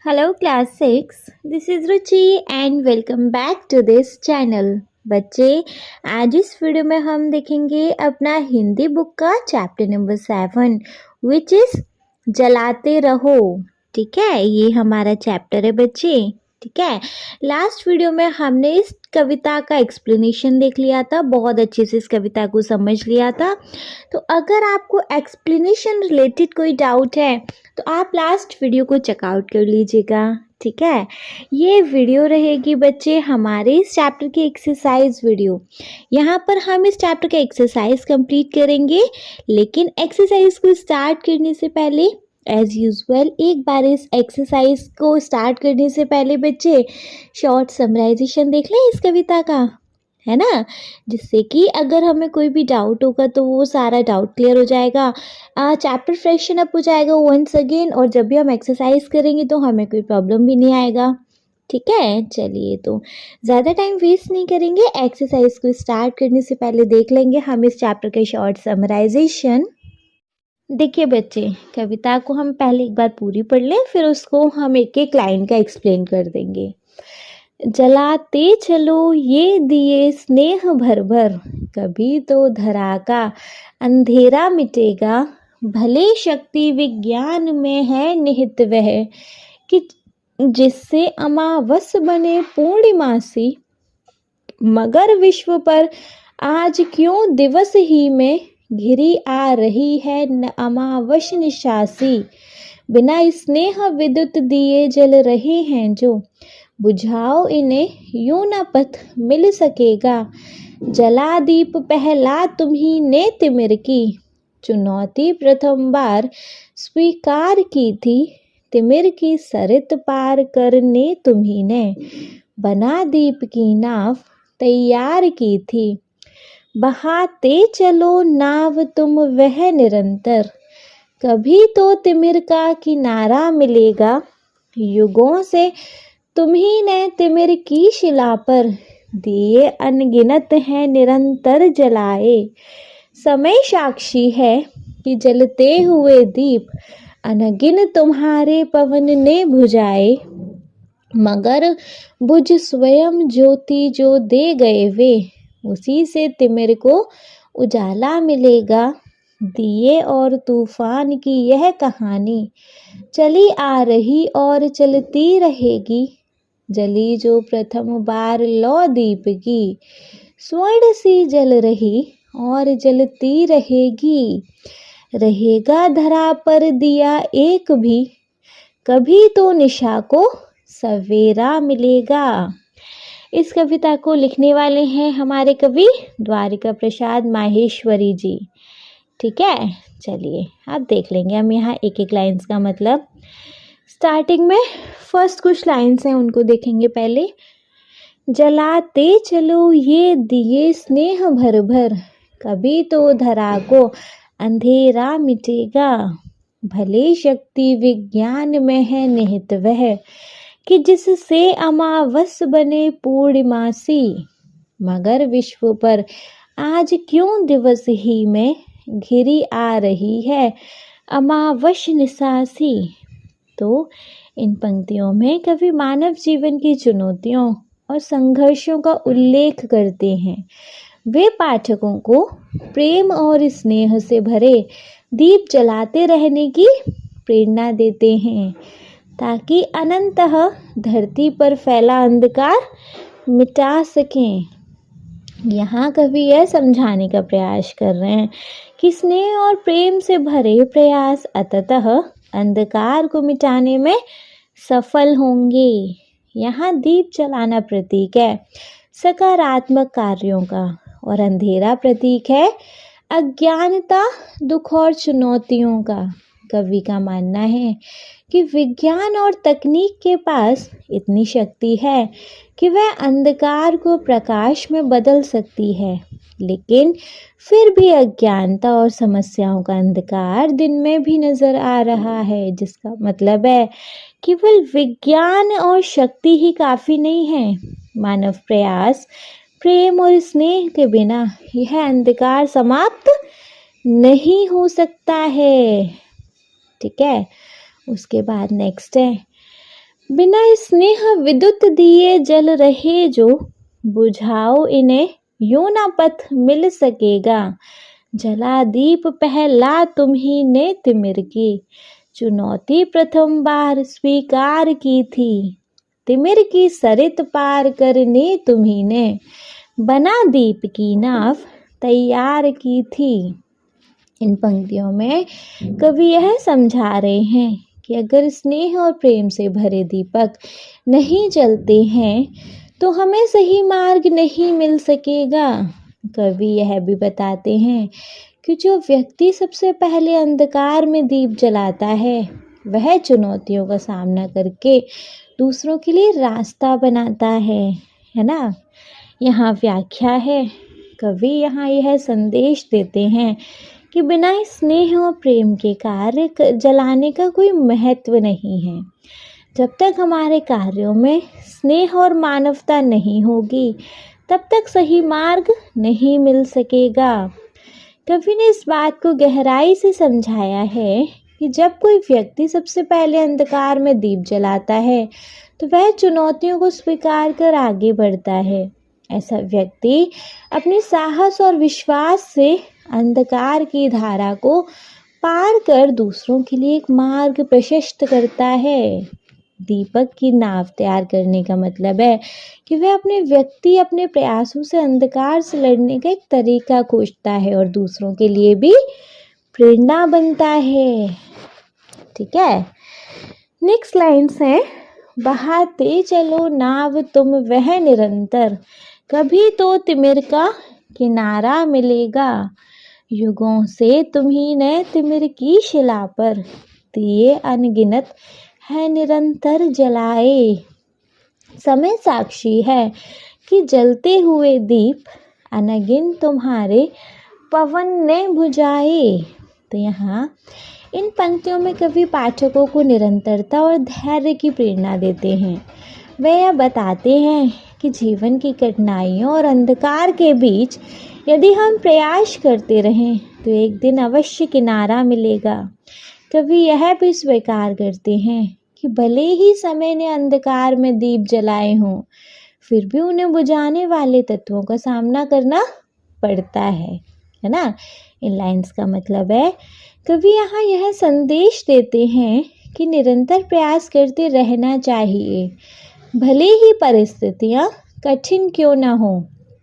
Hello class 6, this is Ruchi and welcome back to this channel। बच्चे आज इस video में हम देखेंगे अपना हिंदी बुक का चैप्टर नंबर 7 विच इज जलाते रहो। ठीक है, ये हमारा चैप्टर है बच्चे। ठीक है, लास्ट वीडियो में हमने इस कविता का एक्सप्लेनेशन देख लिया था, बहुत अच्छे से इस कविता को समझ लिया था। तो अगर आपको एक्सप्लेनेशन रिलेटेड कोई डाउट है तो आप लास्ट वीडियो को चेकआउट कर लीजिएगा। ठीक है, ये वीडियो रहेगी बच्चे हमारे इस चैप्टर की एक्सरसाइज वीडियो। यहाँ पर हम इस चैप्टर का एक्सरसाइज कंप्लीट करेंगे, लेकिन एक्सरसाइज को स्टार्ट करने से पहले एज यूजुअल एक बार इस एक्सरसाइज को स्टार्ट करने से पहले बच्चे शॉर्ट समराइजेशन देख लें इस कविता का, है ना, जिससे कि अगर हमें कोई भी डाउट होगा तो वो सारा डाउट क्लियर हो जाएगा, चैप्टर फ्रेशन अप हो जाएगा वंस अगेन, और जब भी हम एक्सरसाइज करेंगे तो हमें कोई प्रॉब्लम भी नहीं आएगा। ठीक है, चलिए तो ज़्यादा टाइम वेस्ट नहीं करेंगे, एक्सरसाइज को स्टार्ट करने से पहले देख लेंगे हम इस चैप्टर के शॉर्ट समराइजेशन। देखिए बच्चे, कविता को हम पहले एक बार पूरी पढ़ लें, फिर उसको हम एक एक लाइन का एक्सप्लेन कर देंगे। जलाते चलो ये दिए स्नेह भर भर, कभी तो धरा का अंधेरा मिटेगा। भले शक्ति विज्ञान में है निहित वह, कि जिससे अमावस बने पूर्णिमासी। मगर विश्व पर आज क्यों दिवस ही में घिरी आ रही है न अमावस निशासी। बिना स्नेह विद्युत दिए जल रहे हैं जो, बुझाओ इन्हें यूं न पथ मिल सकेगा। जला दीप पहला तुम्ही ने तिमिर की, चुनौती प्रथम बार स्वीकार की थी। तिमिर की सरित पार करने तुम्ही ने, बना दीप की नाव तैयार की थी। बहाते चलो नाव तुम वह निरंतर, कभी तो तिमिर का किनारा मिलेगा। युगों से तुम्ही ने तिमिर की शिला पर, दिए अनगिनत हैं निरंतर जलाए। समय साक्षी है कि जलते हुए दीप, अनगिन तुम्हारे पवन ने बुझाए। मगर बुझ स्वयं ज्योति जो दे गए वे, उसी से तिमिर को उजाला मिलेगा। दिए और तूफान की यह कहानी, चली आ रही और चलती रहेगी। जली जो प्रथम बार लौ दीप की, स्वर्ण सी जल रही और जलती रहेगी। रहेगा धरा पर दिया एक भी, कभी तो निशा को सवेरा मिलेगा। इस कविता को लिखने वाले हैं हमारे कवि द्वारिका प्रसाद माहेश्वरी जी। ठीक है, चलिए अब देख लेंगे हम यहाँ एक एक लाइन्स का मतलब। स्टार्टिंग में फर्स्ट कुछ लाइन्स हैं उनको देखेंगे पहले। जलाते चलो ये दिए स्नेह भर भर, कभी तो धरा को अंधेरा मिटेगा। भले शक्ति विज्ञान में है निहित वह, कि जिससे अमावस बने पूर्णिमासी। मगर विश्व पर आज क्यों दिवस ही में घिरी आ रही है अमावस निशासी। तो इन पंक्तियों में कवि मानव जीवन की चुनौतियों और संघर्षों का उल्लेख करते हैं। वे पाठकों को प्रेम और स्नेह से भरे दीप जलाते रहने की प्रेरणा देते हैं, ताकि अनंतः धरती पर फैला अंधकार मिटा सकें। यहाँ कवि यह समझाने का प्रयास कर रहे हैं कि स्नेह और प्रेम से भरे प्रयास अंततः अंधकार को मिटाने में सफल होंगे। यहाँ दीप जलाना प्रतीक है सकारात्मक कार्यों का, और अंधेरा प्रतीक है अज्ञानता, दुख और चुनौतियों का। कवि का मानना है कि विज्ञान और तकनीक के पास इतनी शक्ति है कि वह अंधकार को प्रकाश में बदल सकती है, लेकिन फिर भी अज्ञानता और समस्याओं का अंधकार दिन में भी नजर आ रहा है, जिसका मतलब है केवल विज्ञान और शक्ति ही काफी नहीं है। मानव प्रयास, प्रेम और स्नेह के बिना यह अंधकार समाप्त नहीं हो सकता है। ठीक है, उसके बाद नेक्स्ट है बिना स्नेह विद्युत दिए जल रहे जो, बुझाओ इन्हें यूं ना पथ मिल सकेगा। जला दीप पहला तुम्ही ने तिमिर की, चुनौती प्रथम बार स्वीकार की थी। तिमिर की सरित पार करने तुम्ही ने, बना दीप की नाव तैयार की थी। इन पंक्तियों में कवि यह समझा रहे हैं कि अगर स्नेह और प्रेम से भरे दीपक नहीं जलते हैं तो हमें सही मार्ग नहीं मिल सकेगा। कवि यह भी बताते हैं कि जो व्यक्ति सबसे पहले अंधकार में दीप जलाता है वह चुनौतियों का सामना करके दूसरों के लिए रास्ता बनाता है ना। यहाँ व्याख्या है। कवि यहाँ यह संदेश देते हैं कि बिना स्नेह और प्रेम के कार्य जलाने का कोई महत्व नहीं है। जब तक हमारे कार्यों में स्नेह और मानवता नहीं होगी तब तक सही मार्ग नहीं मिल सकेगा। कवि ने इस बात को गहराई से समझाया है कि जब कोई व्यक्ति सबसे पहले अंधकार में दीप जलाता है तो वह चुनौतियों को स्वीकार कर आगे बढ़ता है। ऐसा व्यक्ति अपने साहस और विश्वास से अंधकार की धारा को पार कर दूसरों के लिए एक मार्ग प्रशस्त करता है। दीपक की नाव तैयार करने का मतलब है कि वह अपने प्रयासों से अंधकार से लड़ने का एक तरीका खोजता है और दूसरों के लिए भी प्रेरणा बनता है। ठीक है, नेक्स्ट लाइन्स है, बहाते चलो नाव तुम वह निरंतर, कभी तो तिमिर का किनारा मिलेगा। युगों से तुम्ही ने तिमिर की शिला पर, दिए अनगिनत है निरंतर जलाए। समय साक्षी है कि जलते हुए दीप अनगिन तुम्हारे पवन ने बुझाए। तो यहाँ इन पंक्तियों में कवि पाठकों को निरंतरता और धैर्य की प्रेरणा देते हैं। वे यह बताते हैं कि जीवन की कठिनाइयों और अंधकार के बीच यदि हम प्रयास करते रहें तो एक दिन अवश्य किनारा मिलेगा। कवि यह भी स्वीकार करते हैं कि भले ही समय ने अंधकार में दीप जलाए हों फिर भी उन्हें बुझाने वाले तत्वों का सामना करना पड़ता है ना। इन लाइन्स का मतलब है कवि यहाँ यह संदेश देते हैं कि निरंतर प्रयास करते रहना चाहिए, भले ही परिस्थितियाँ कठिन क्यों ना हो।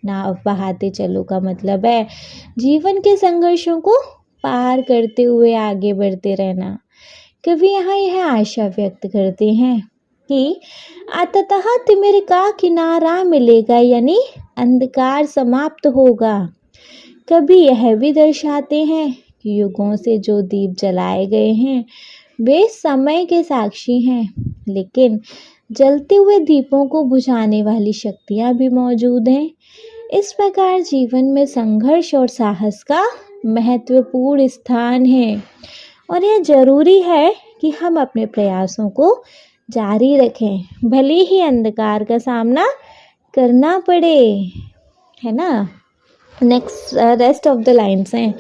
नाव बहाते चलो का मतलब है जीवन के संघर्षों को पार करते हुए आगे बढ़ते रहना। कवि यहाँ यह आशा व्यक्त करते हैं कि अंततः तिमिर का किनारा मिलेगा, यानी अंधकार समाप्त होगा। कवि यह भी दर्शाते हैं कि युगों से जो दीप जलाए गए हैं वे समय के साक्षी हैं, लेकिन जलते हुए दीपों को बुझाने वाली शक्तियाँ भी मौजूद हैं। इस प्रकार जीवन में संघर्ष और साहस का महत्वपूर्ण स्थान है और यह जरूरी है कि हम अपने प्रयासों को जारी रखें, भले ही अंधकार का सामना करना पड़े, है ना। Next rest of the lines हैं,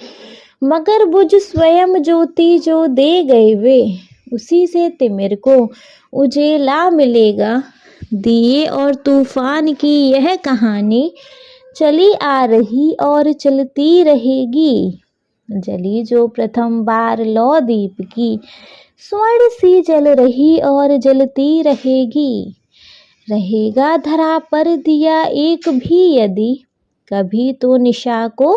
मगर बुझ स्वयं ज्योति जो दे गए वे, उसी से तिमिर को उजेला मिलेगा। दिए और तूफान की यह कहानी चली आ रही और चलती रहेगी। जली जो प्रथम बार लौ दीप की, स्वर्ण सी जल रही और जलती रहेगी। रहेगा धरा पर दिया एक भी यदि, कभी तो निशा को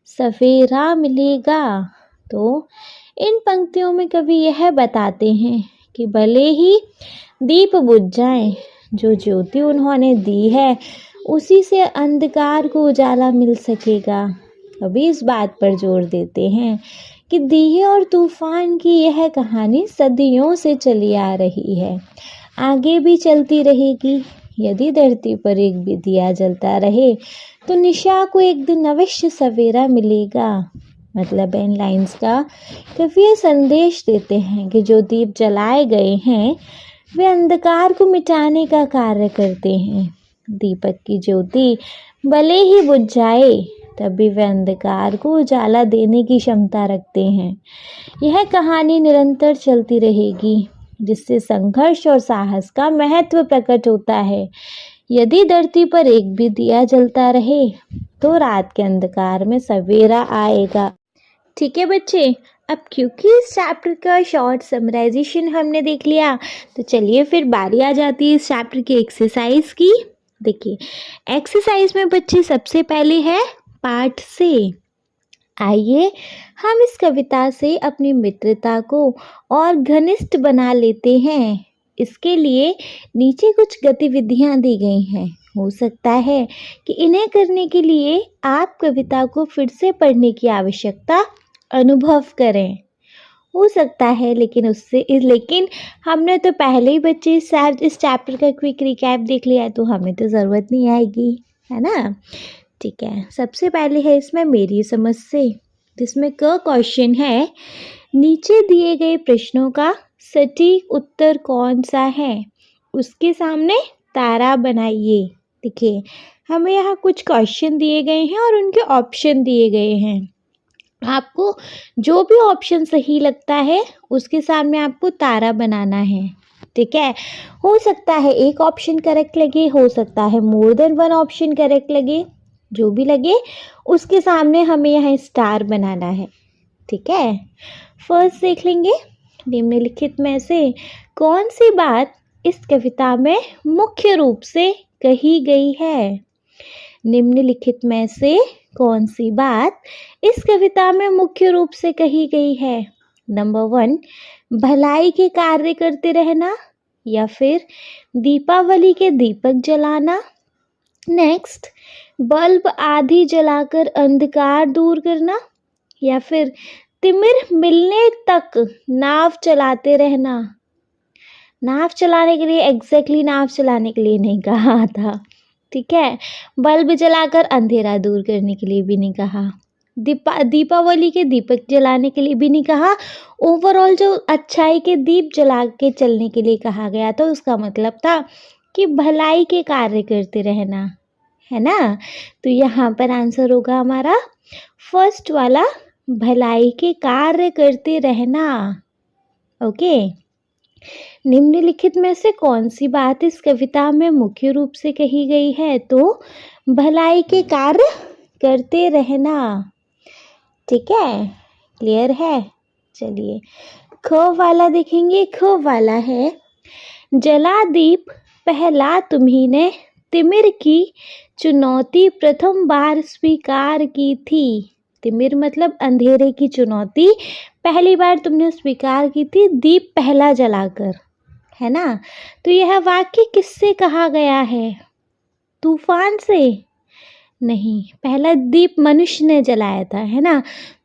सवेरा मिलेगा। तो इन पंक्तियों में कवि यह बताते हैं कि भले ही दीप बुझ जाएं, जो ज्योति उन्होंने दी है उसी से अंधकार को उजाला मिल सकेगा। कवि इस बात पर जोर देते हैं कि दिए और तूफान की यह कहानी सदियों से चली आ रही है, आगे भी चलती रहेगी। यदि धरती पर एक भी दिया जलता रहे तो निशा को एक दिन अवश्य सवेरा मिलेगा। मतलब इन लाइन्स का कवि यह संदेश देते हैं कि जो दीप जलाए गए हैं वे अंधकार को मिटाने का कार्य करते हैं। दीपक की ज्योति भले ही बुझ जाए तभी वे अंधकार को उजाला देने की क्षमता रखते हैं। यह कहानी निरंतर चलती रहेगी। जिससे संघर्ष और साहस का महत्व प्रकट होता है। यदि धरती पर एक भी दिया जलता रहे तो रात के अंधकार में सवेरा आएगा। ठीक है बच्चे, अब क्योंकि इस चैप्टर का शॉर्ट समराइजेशन हमने देख लिया, तो चलिए फिर बारी आ जाती है इस चैप्टर की एक्सरसाइज की। देखिए, एक्सरसाइज में बच्चे सबसे पहले है पाठ से। आइए हम इस कविता से अपनी मित्रता को और घनिष्ठ बना लेते हैं। इसके लिए नीचे कुछ गतिविधियां दी गई हैं। हो सकता है कि इन्हें करने के लिए आप कविता को फिर से पढ़ने की आवश्यकता अनुभव करें। हो सकता है, लेकिन हमने तो पहले ही बच्चे इस चैप्टर का क्विक रिकैप देख लिया है, तो हमें तो ज़रूरत नहीं आएगी, है ना। ठीक है, सबसे पहले है इसमें मेरी समझ से, जिसमें क्वेश्चन है, नीचे दिए गए प्रश्नों का सटीक उत्तर कौन सा है, उसके सामने तारा बनाइए। देखिए, हमें यहाँ कुछ क्वेश्चन दिए गए हैं और उनके ऑप्शन दिए गए हैं। आपको जो भी ऑप्शन सही लगता है उसके सामने आपको तारा बनाना है। ठीक है, हो सकता है एक ऑप्शन करेक्ट लगे, हो सकता है more than one option correct लगे, जो भी लगे उसके सामने हमें यहाँ स्टार बनाना है। ठीक है, फर्स्ट देख लेंगे, निम्नलिखित में से कौन सी बात इस कविता में मुख्य रूप से कही गई है। निम्नलिखित में से कौन सी बात इस कविता में मुख्य रूप से कही गई है। नंबर 1, भलाई के कार्य करते रहना, या फिर दीपावली के दीपक जलाना। नेक्स्ट, बल्ब आधी जलाकर अंधकार दूर करना, या फिर तिमिर मिलने तक नाव चलाते रहना। नाव चलाने के लिए एग्जैक्टली नाव चलाने के लिए नहीं कहा था। ठीक है, बल्ब जलाकर अंधेरा दूर करने के लिए भी नहीं कहा, दीपावली के दीपक जलाने के लिए भी नहीं कहा। ओवरऑल जो अच्छाई के दीप जला के चलने के लिए कहा गया था, उसका मतलब था कि भलाई के कार्य करते रहना, है ना। तो यहाँ पर आंसर होगा हमारा फर्स्ट वाला, भलाई के कार्य करते रहना। ओके, निम्नलिखित में से कौन सी बात इस कविता में मुख्य रूप से कही गई है, तो भलाई के कार्य करते रहना। ठीक है, क्लियर है। चलिए ख वाला देखेंगे। ख वाला है, जला दीप पहला तुम्ही ने तिमिर की चुनौती प्रथम बार स्वीकार की थी। तिमिर मतलब अंधेरे की चुनौती पहली बार तुमने स्वीकार की थी दीप पहला जलाकर, है ना। तो यह वाक्य किससे कहा गया है, तूफान से नहीं, पहला दीप मनुष्य ने जलाया था, है ना,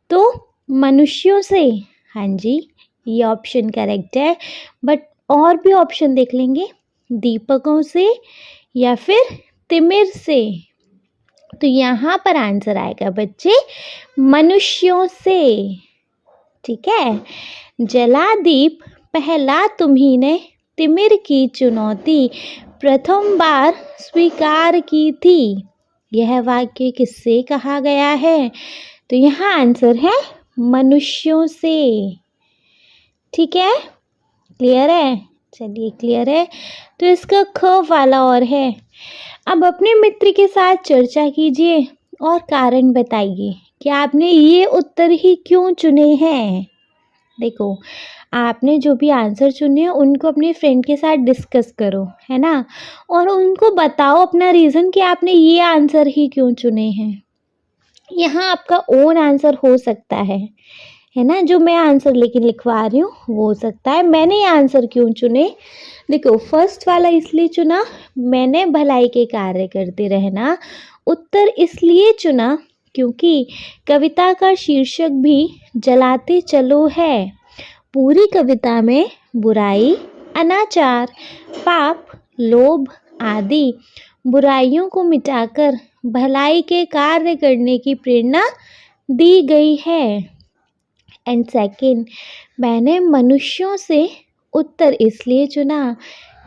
तो मनुष्यों से। हाँ जी, ये ऑप्शन करेक्ट है, बट और भी ऑप्शन देख लेंगे, दीपकों से या फिर तिमिर से। तो यहाँ पर आंसर आएगा बच्चे मनुष्यों से। ठीक है, जला दीप पहला तुम्ही ने तिमिर की चुनौती प्रथम बार स्वीकार की थी। यह वाक्य किससे कहा गया है, तो यहाँ आंसर है मनुष्यों से। ठीक है, क्लियर है। चलिए क्लियर है, तो इसका ख वाला और है, अब अपने मित्र के साथ चर्चा कीजिए और कारण बताइए कि आपने ये उत्तर ही क्यों चुने हैं। देखो, आपने जो भी आंसर चुने हैं उनको अपने फ्रेंड के साथ डिस्कस करो, है ना, और उनको बताओ अपना रीज़न कि आपने ये आंसर ही क्यों चुने हैं। यहाँ आपका ओन आंसर हो सकता है ना, जो मैं आंसर लेकिन लिखवा रही हूँ वो हो सकता है मैंने ये आंसर क्यों चुने। देखो, फर्स्ट वाला इसलिए चुना, मैंने भलाई के कार्य करते रहना उत्तर इसलिए चुना क्योंकि कविता का शीर्षक भी जलाते चलो है। पूरी कविता में बुराई, अनाचार, पाप, लोभ आदि बुराइयों को मिटाकर भलाई के कार्य करने की प्रेरणा दी गई है। एंड सेकंड, मैंने मनुष्यों से उत्तर इसलिए चुना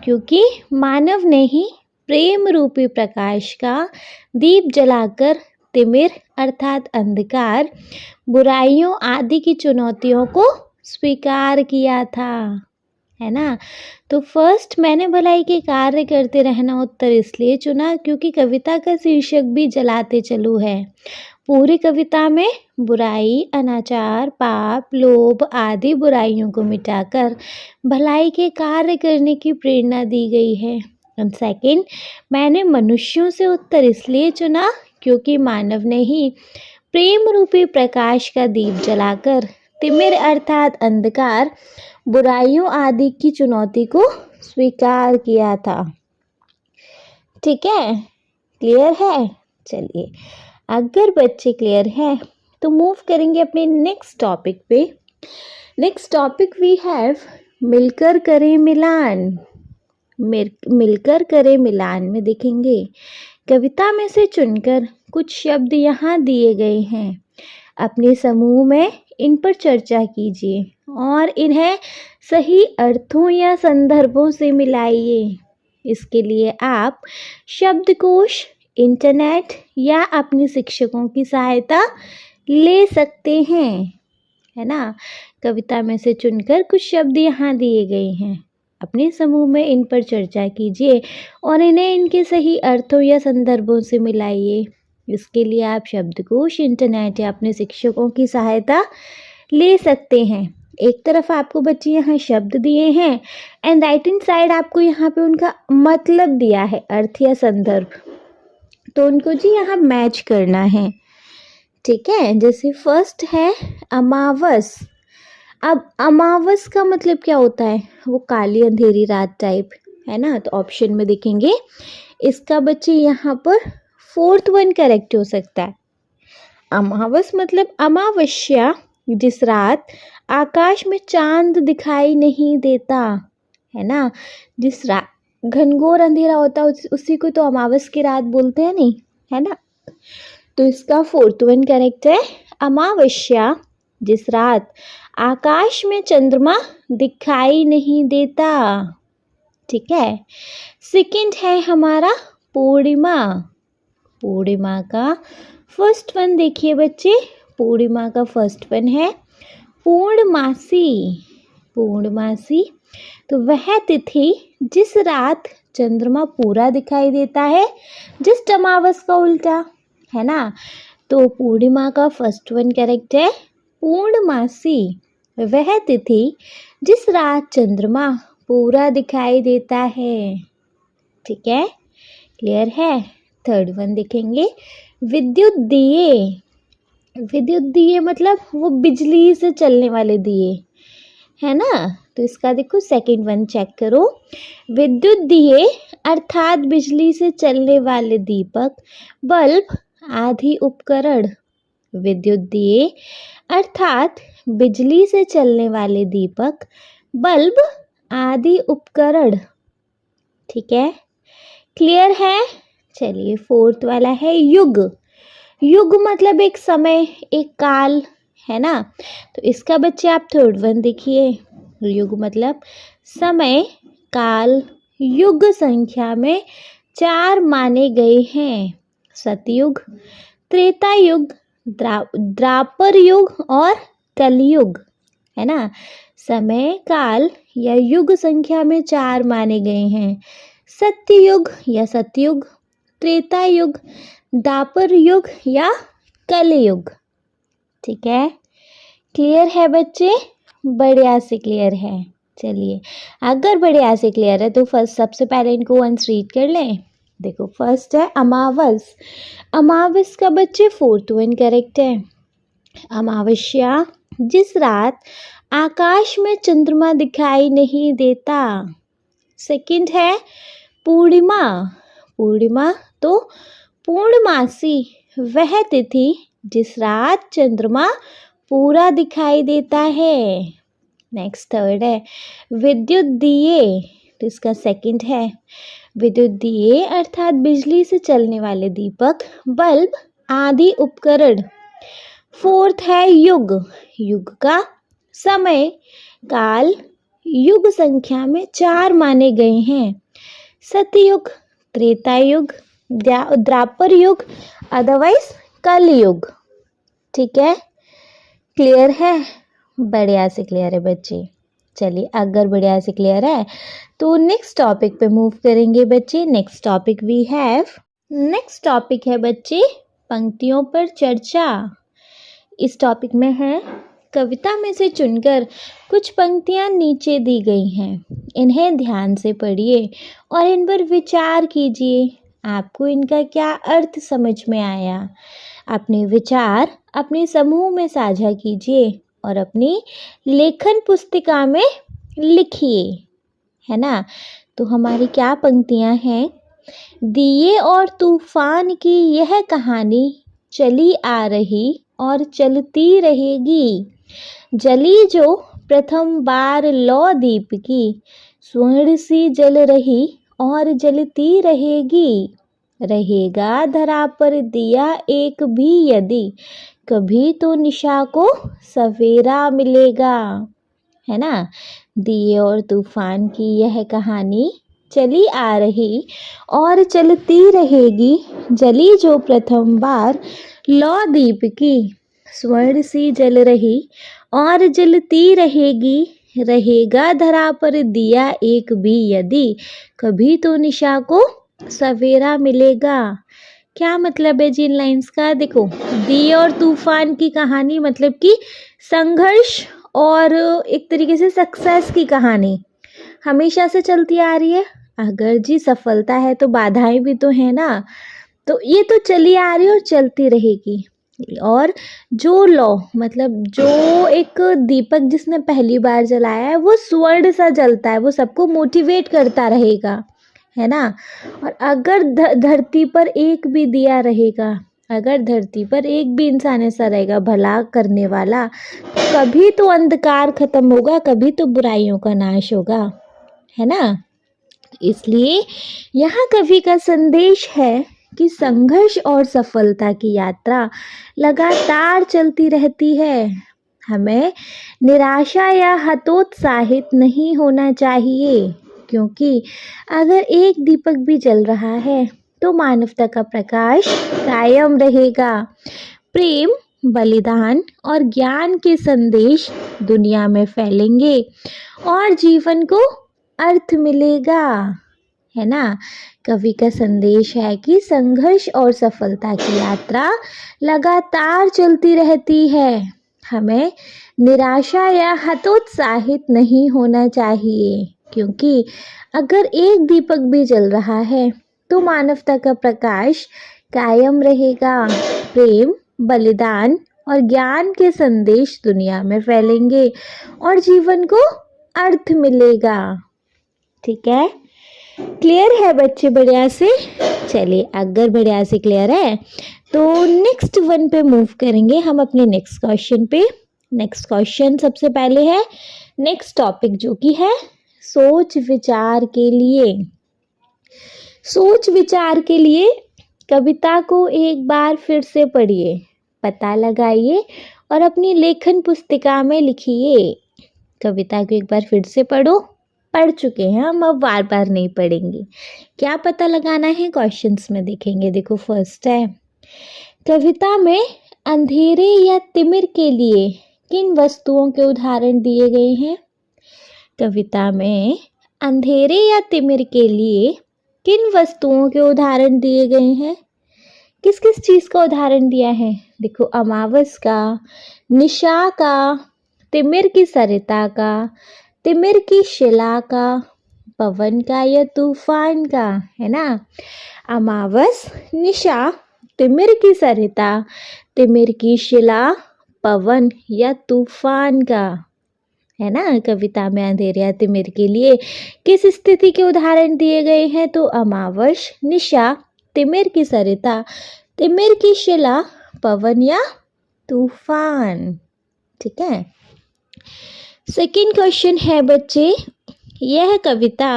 क्योंकि मानव ने ही प्रेम रूपी प्रकाश का दीप जलाकर तिमिर अर्थात अंधकार, बुराइयों आदि की चुनौतियों को स्वीकार किया था। है ना। तो फर्स्ट मैंने भलाई के कार्य करते रहना उत्तर इसलिए चुना क्योंकि कविता का शीर्षक भी जलाते चलो है। पूरी कविता में बुराई, अनाचार, पाप, लोभ आदि बुराइयों को मिटाकर भलाई के कार्य करने की प्रेरणा दी गई है। एंड सेकंड, मैंने मनुष्यों से उत्तर इसलिए चुना क्योंकि मानव ने ही प्रेम रूपी प्रकाश का दीप जलाकर तिमिर अर्थात अंधकार, बुराइयों आदि की चुनौती को स्वीकार किया था। ठीक है, क्लियर है। चलिए, अगर बच्चे क्लियर है तो मूव करेंगे अपने नेक्स्ट टॉपिक पे। नेक्स्ट टॉपिक वी हैव मिलकर करें मिलान। मिलकर करें मिलान में देखेंगे कविता में से चुनकर कुछ शब्द यहाँ दिए गए हैं। अपने समूह में इन पर चर्चा कीजिए और इन्हें सही अर्थों या संदर्भों से मिलाइए। इसके लिए आप शब्दकोश, इंटरनेट या अपने शिक्षकों की सहायता ले सकते हैं, है ना। कविता में से चुनकर कुछ शब्द यहाँ दिए गए हैं। अपने समूह में इन पर चर्चा कीजिए और इन्हें इनके सही अर्थों या संदर्भों से मिलाइए। इसके लिए आप शब्दकोश, इंटरनेट या अपने शिक्षकों की सहायता ले सकते हैं। एक तरफ आपको बच्चे यहाँ शब्द दिए हैं एंड राइट हैंड साइड आपको यहाँ पे उनका मतलब दिया है, अर्थ या संदर्भ। तो उनको जी यहाँ मैच करना है। ठीक है, जैसे फर्स्ट है अमावस। अब अमावस का मतलब क्या होता है? वो काली अंधेरी रात टाइप, है ना। तो ऑप्शन में देखेंगे इसका बच्चे यहाँ पर फोर्थ वन करेक्ट हो सकता है। अमावस मतलब अमावस्या, जिस रात आकाश में चांद दिखाई नहीं देता, है ना। जिस रात घनघोर अंधेरा होता है उसी को तो अमावस की रात बोलते हैं, नहीं, है ना। तो इसका फोर्थ वन करेक्ट है अमावस्या, जिस रात आकाश में चंद्रमा दिखाई नहीं देता। ठीक है। सेकंड है हमारा पूर्णिमा। पूर्णिमा का फर्स्ट वन देखिए बच्चे, पूर्णिमा का फर्स्ट वन है पूर्णमासी। पूर्णमासी तो वह तिथि जिस रात चंद्रमा पूरा दिखाई देता है, जस्ट अमावस का उल्टा, है ना। तो पूर्णिमा का फर्स्ट वन करेक्ट है पूर्णमासी, वह तिथि जिस रात चंद्रमा पूरा दिखाई देता है। ठीक है, क्लियर है। थर्ड वन देखेंगे विद्युत दिए। विद्युत दिए मतलब वो बिजली से चलने वाले दिए, है ना। तो इसका देखो सेकंड वन चेक करो। विद्युत दिए अर्थात बिजली से चलने वाले दीपक, बल्ब आदि उपकरण। विद्युत दिए अर्थात बिजली से चलने वाले दीपक, बल्ब आदि उपकरण। ठीक है, क्लियर है। चलिए फोर्थ वाला है युग। युग मतलब एक समय, एक काल, है ना। तो इसका बच्चे आप थर्ड वन देखिए। युग मतलब समय, काल। युग संख्या में 4 माने गए हैं। सतयुग, त्रेता युग, द्वापर युग और कलयुग, है ना। समय, काल या युग संख्या में 4 माने गए हैं। सत्ययुग या सतयुग, त्रेता युग, द्वापर युग या कलयुग। ठीक है, क्लियर है बच्चे? बढ़िया से क्लियर है। चलिए, अगर बढ़िया से क्लियर है तो फर्स्ट सबसे पहले इनको वंस रीड कर लें। देखो फर्स्ट है अमावस। अमावस का बच्चे फोर्थ वन करेक्ट है। अमावस्या, जिस रात आकाश में चंद्रमा दिखाई नहीं देता। सेकंड है पूर्णिमा। पूर्णिमा तो पूर्णमासी, वह तिथि जिस रात चंद्रमा पूरा दिखाई देता है। नेक्स्ट थर्ड है विद्युत दिए। तो इसका सेकंड है विद्युत दिए अर्थात बिजली से चलने वाले दीपक, बल्ब आदि उपकरण। फोर्थ है युग। युग का समय, काल, युग संख्या में 4 माने गए हैं। सतयुग, त्रेता युग, द्वापर युग, अदरवाइज कलयुग। ठीक है, क्लियर है? बढ़िया से क्लियर है बच्चे। चलिए अगर बढ़िया से क्लियर है तो नेक्स्ट टॉपिक पे मूव करेंगे बच्चे। Next topic we have, next topic है बच्चे पंक्तियों पर चर्चा। इस टॉपिक में है कविता में से चुनकर कुछ पंक्तियां नीचे दी गई हैं, इन्हें ध्यान से पढ़िए और इन पर विचार कीजिए। आपको इनका क्या अर्थ समझ में आया? अपने विचार अपने समूह में साझा कीजिए और अपनी लेखन पुस्तिका में लिखिए, है ना। तो हमारी क्या पंक्तियां हैं? दिए और तूफान की यह कहानी चली आ रही और चलती रहेगी। जली जो प्रथम बार लौ दीप की, स्वर्ण सी जल रही और जलती रहेगी। रहेगा धरा पर दिया एक भी यदि, कभी तो निशा को सवेरा मिलेगा, है ना। दिए और तूफान की यह कहानी चली आ रही और चलती रहेगी। जली जो प्रथम बार लौ दीप की, स्वर्ण सी जल रही और जलती रहेगी। रहेगा धरा पर दिया एक भी यदि, कभी तो निशा को सवेरा मिलेगा। क्या मतलब है जी इन लाइंस का? देखो, दिए और तूफान की कहानी मतलब कि संघर्ष और एक तरीके से सक्सेस की कहानी हमेशा से चलती आ रही है। अगर जी सफलता है तो बाधाएं भी तो है ना, तो ये तो चली आ रही है और चलती रहेगी। और जो लौ मतलब जो एक दीपक जिसने पहली बार जलाया है वो स्वर्ण सा जलता है, वो सबको मोटिवेट करता रहेगा, है ना। और अगर धरती पर एक भी दिया रहेगा, अगर धरती पर एक भी इंसान ऐसा रहेगा भला करने वाला, कभी तो अंधकार खत्म होगा, कभी तो बुराइयों का नाश होगा, है ना। इसलिए यहाँ कवि का संदेश है कि संघर्ष और सफलता की यात्रा लगातार चलती रहती है। हमें निराशा या हतोत्साहित नहीं होना चाहिए, क्योंकि अगर एक दीपक भी जल रहा है तो मानवता का प्रकाश कायम रहेगा। प्रेम, बलिदान और ज्ञान के संदेश दुनिया में फैलेंगे और जीवन को अर्थ मिलेगा, है ना। कवि का संदेश है कि संघर्ष और सफलता की यात्रा लगातार चलती रहती है। हमें निराशा या हतोत्साहित नहीं होना चाहिए, क्योंकि अगर एक दीपक भी जल रहा है तो मानवता का प्रकाश कायम रहेगा। प्रेम, बलिदान और ज्ञान के संदेश दुनिया में फैलेंगे और जीवन को अर्थ मिलेगा। ठीक है, क्लियर है बच्चे बढ़िया से? चलिए अगर बढ़िया से क्लियर है तो नेक्स्ट वन पे मूव करेंगे हम अपने नेक्स्ट क्वेश्चन पे। नेक्स्ट क्वेश्चन सबसे पहले है नेक्स्ट टॉपिक जो कि है सोच विचार के लिए। सोच विचार के लिए कविता को एक बार फिर से पढ़िए, पता लगाइए और अपनी लेखन पुस्तिका में लिखिए। कविता को एक बार फिर से पढ़ो, पढ़ चुके हैं हम, अब बार बार नहीं पढ़ेंगे। क्या पता लगाना है क्वेश्चंस में देखेंगे। देखो फर्स्ट है, कविता में अंधेरे या तिमिर के लिए किन वस्तुओं के उदाहरण दिए गए हैं? कविता में अंधेरे या तिमिर के लिए किन वस्तुओं के उदाहरण दिए गए हैं? किस किस चीज़ का उदाहरण दिया है? देखो, अमावस का, निशा का, तिमिर की सरिता का, तिमिर की शिला का, पवन का या तूफान का, है ना। अमावस, निशा, तिमिर की सरिता, तिमिर की शिला, पवन या तूफान का, है ना। कविता में अंधेरे या तिमिर के लिए किस स्थिति के उदाहरण दिए गए हैं? तो अमावस, निशा, तिमिर की सरिता, तिमिर की शिला, पवन या तूफान। ठीक है। सेकंड क्वेश्चन है बच्चे, यह कविता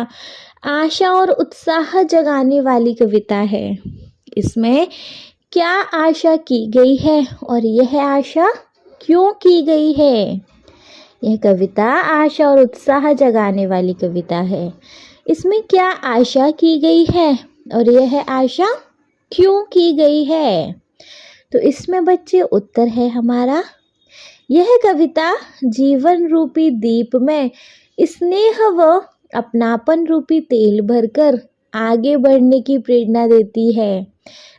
आशा और उत्साह जगाने वाली कविता है। इसमें क्या आशा की गई है और यह आशा क्यों की गई है? यह कविता आशा और उत्साह जगाने वाली कविता है। इसमें क्या आशा की गई है और यह आशा क्यों की गई है? तो इसमें बच्चे उत्तर है हमारा, यह कविता जीवन रूपी दीप में स्नेह व अपनापन रूपी तेल भरकर आगे बढ़ने की प्रेरणा देती है।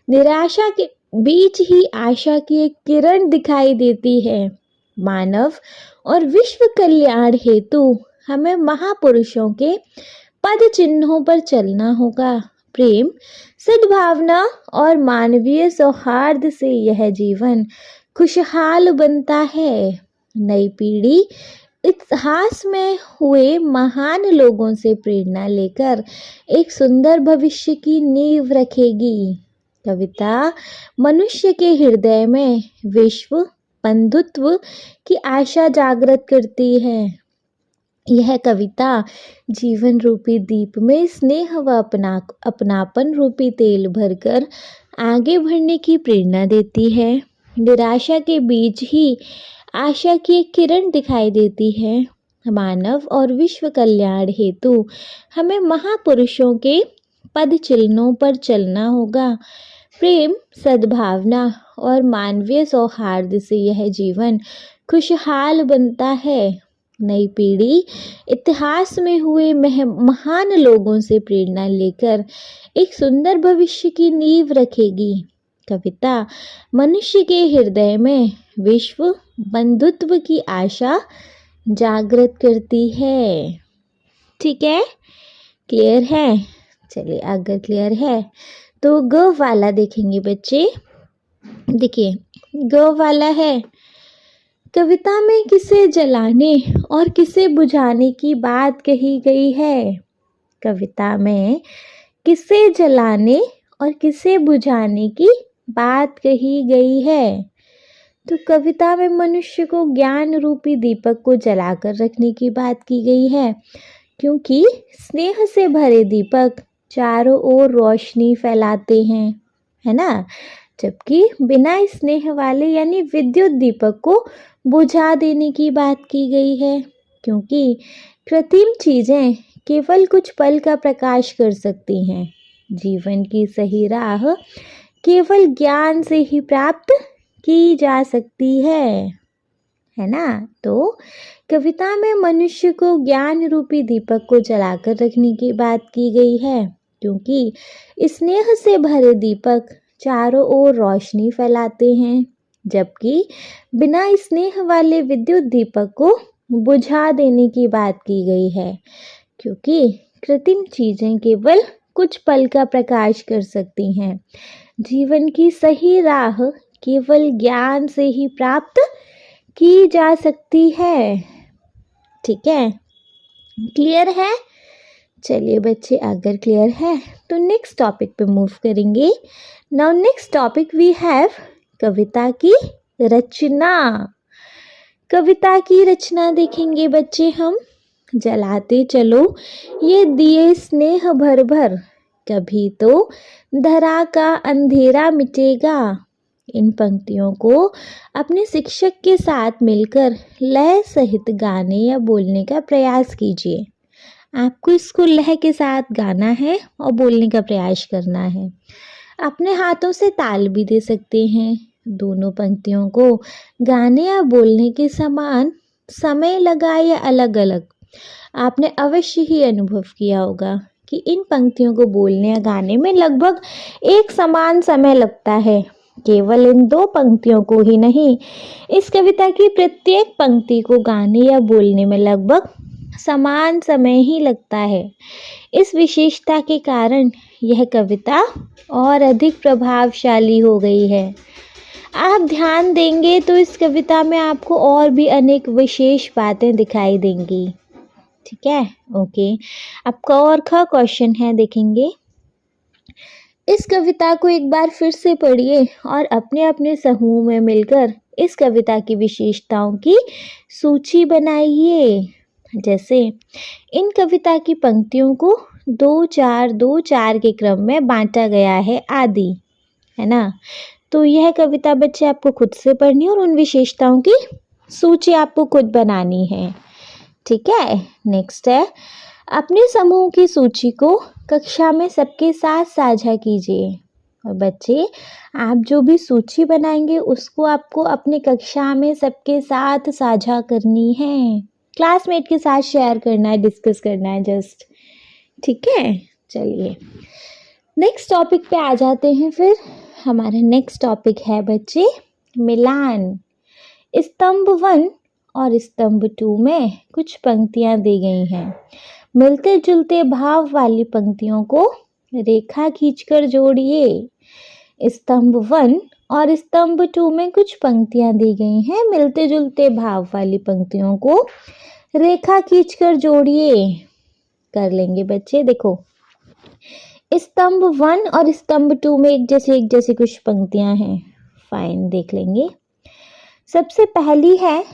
निराशा के बीच ही आशा की एक किरण दिखाई देती है। मानव और विश्व कल्याण हेतु हमें महापुरुषों के पद चिन्हों पर चलना होगा। प्रेम, सद्भावना और मानवीय सौहार्द से यह जीवन खुशहाल बनता है। नई पीढ़ी इतिहास में हुए महान लोगों से प्रेरणा लेकर एक सुंदर भविष्य की नींव रखेगी। कविता मनुष्य के हृदय में विश्व बंधुत्व की आशा जागृत करती है। यह कविता जीवन रूपी दीप में स्नेह व अपनापन रूपी तेल भरकर आगे बढ़ने की प्रेरणा देती है। निराशा के बीच ही आशा की एक किरण दिखाई देती है। मानव और विश्व कल्याण हेतु हमें महापुरुषों के पद चिन्हों पर चलना होगा। प्रेम, सद्भावना और मानवीय सौहार्द से यह जीवन खुशहाल बनता है। नई पीढ़ी इतिहास में हुए महान लोगों से प्रेरणा लेकर एक सुंदर भविष्य की नींव रखेगी। कविता मनुष्य के हृदय में विश्व बंधुत्व की आशा जागृत करती है। ठीक है, क्लियर है? चलिए, अगर क्लियर है तो ग वाला देखेंगे बच्चे। देखिए, ग वाला है, कविता में किसे जलाने और किसे बुझाने की बात कही गई है। कविता में किसे जलाने और किसे बुझाने की बात कही गई है। तो कविता में मनुष्य को ज्ञान रूपी दीपक को जलाकर रखने की बात की गई है, क्योंकि स्नेह से भरे दीपक चारों ओर रोशनी फैलाते हैं, है ना। जबकि बिना स्नेह वाले यानी विद्युत दीपक को बुझा देने की बात की गई है, क्योंकि कृत्रिम चीजें केवल कुछ पल का प्रकाश कर सकती हैं। जीवन की सही राह केवल ज्ञान से ही प्राप्त की जा सकती है ना। तो कविता में मनुष्य को ज्ञान रूपी दीपक को जलाकर रखने की बात की गई है, क्योंकि स्नेह से भरे दीपक चारों ओर रोशनी फैलाते हैं। जबकि बिना स्नेह वाले विद्युत दीपक को बुझा देने की बात की गई है, क्योंकि कृत्रिम चीजें केवल कुछ पल का प्रकाश कर सकती हैं। जीवन की सही राह केवल ज्ञान से ही प्राप्त की जा सकती है। ठीक है, क्लियर है? चलिए बच्चे, अगर क्लियर है तो नेक्स्ट टॉपिक पे मूव करेंगे। Now next topic we have कविता की रचना। कविता की रचना देखेंगे बच्चे हम। जलाते चलो ये दिए स्नेह भर भर, कभी तो धरा का अंधेरा मिटेगा। इन पंक्तियों को अपने शिक्षक के साथ मिलकर लय सहित गाने या बोलने का प्रयास कीजिए। आपको इसको लय के साथ गाना है और बोलने का प्रयास करना है। अपने हाथों से ताल भी दे सकते हैं। दोनों पंक्तियों को गाने या बोलने के समान समय लगा या अलग अलग, आपने अवश्य ही अनुभव किया होगा कि इन पंक्तियों को बोलने या गाने में लगभग एक समान समय लगता है। केवल इन दो पंक्तियों को ही नहीं, इस कविता की प्रत्येक पंक्ति को गाने या बोलने में लगभग समान समय ही लगता है। इस विशेषता के कारण यह कविता और अधिक प्रभावशाली हो गई है। आप ध्यान देंगे तो इस कविता में आपको और भी अनेक विशेष बातें दिखाई देंगी। ठीक है, ओके। आपका और ख क्वेश्चन है, देखेंगे। इस कविता को एक बार फिर से पढ़िए और अपने अपने समूह में मिलकर इस कविता की विशेषताओं की सूची बनाइए। जैसे इन कविता की पंक्तियों को 2-4-2-4 के क्रम में बांटा गया है आदि, है ना। तो यह कविता बच्चे आपको खुद से पढ़नी है और उन विशेषताओं की सूची आपको खुद बनानी है। ठीक है, नेक्स्ट है, अपने समूह की सूची को कक्षा में सबके साथ साझा कीजिए। और बच्चे, आप जो भी सूची बनाएंगे उसको आपको अपने कक्षा में सबके साथ साझा करनी है। क्लासमेट के साथ शेयर करना है, डिस्कस करना है जस्ट। ठीक है, चलिए नेक्स्ट टॉपिक पे आ जाते हैं। फिर हमारा नेक्स्ट टॉपिक है बच्चे मिलान। स्तंभ 1 और स्तंभ 2 में कुछ पंक्तियां दी गई हैं। मिलते जुलते भाव वाली पंक्तियों को रेखा खींचकर जोड़िए। स्तंभ 1 और स्तंभ 2 में कुछ पंक्तियां दी गई हैं। मिलते जुलते भाव वाली पंक्तियों को रेखा खींचकर जोड़िए। कर लेंगे बच्चे। देखो स्तंभ 1 और स्तंभ 2 में एक जैसी कुछ पंक्तियां हैं। फाइन, देख लेंगे। सबसे पहली है,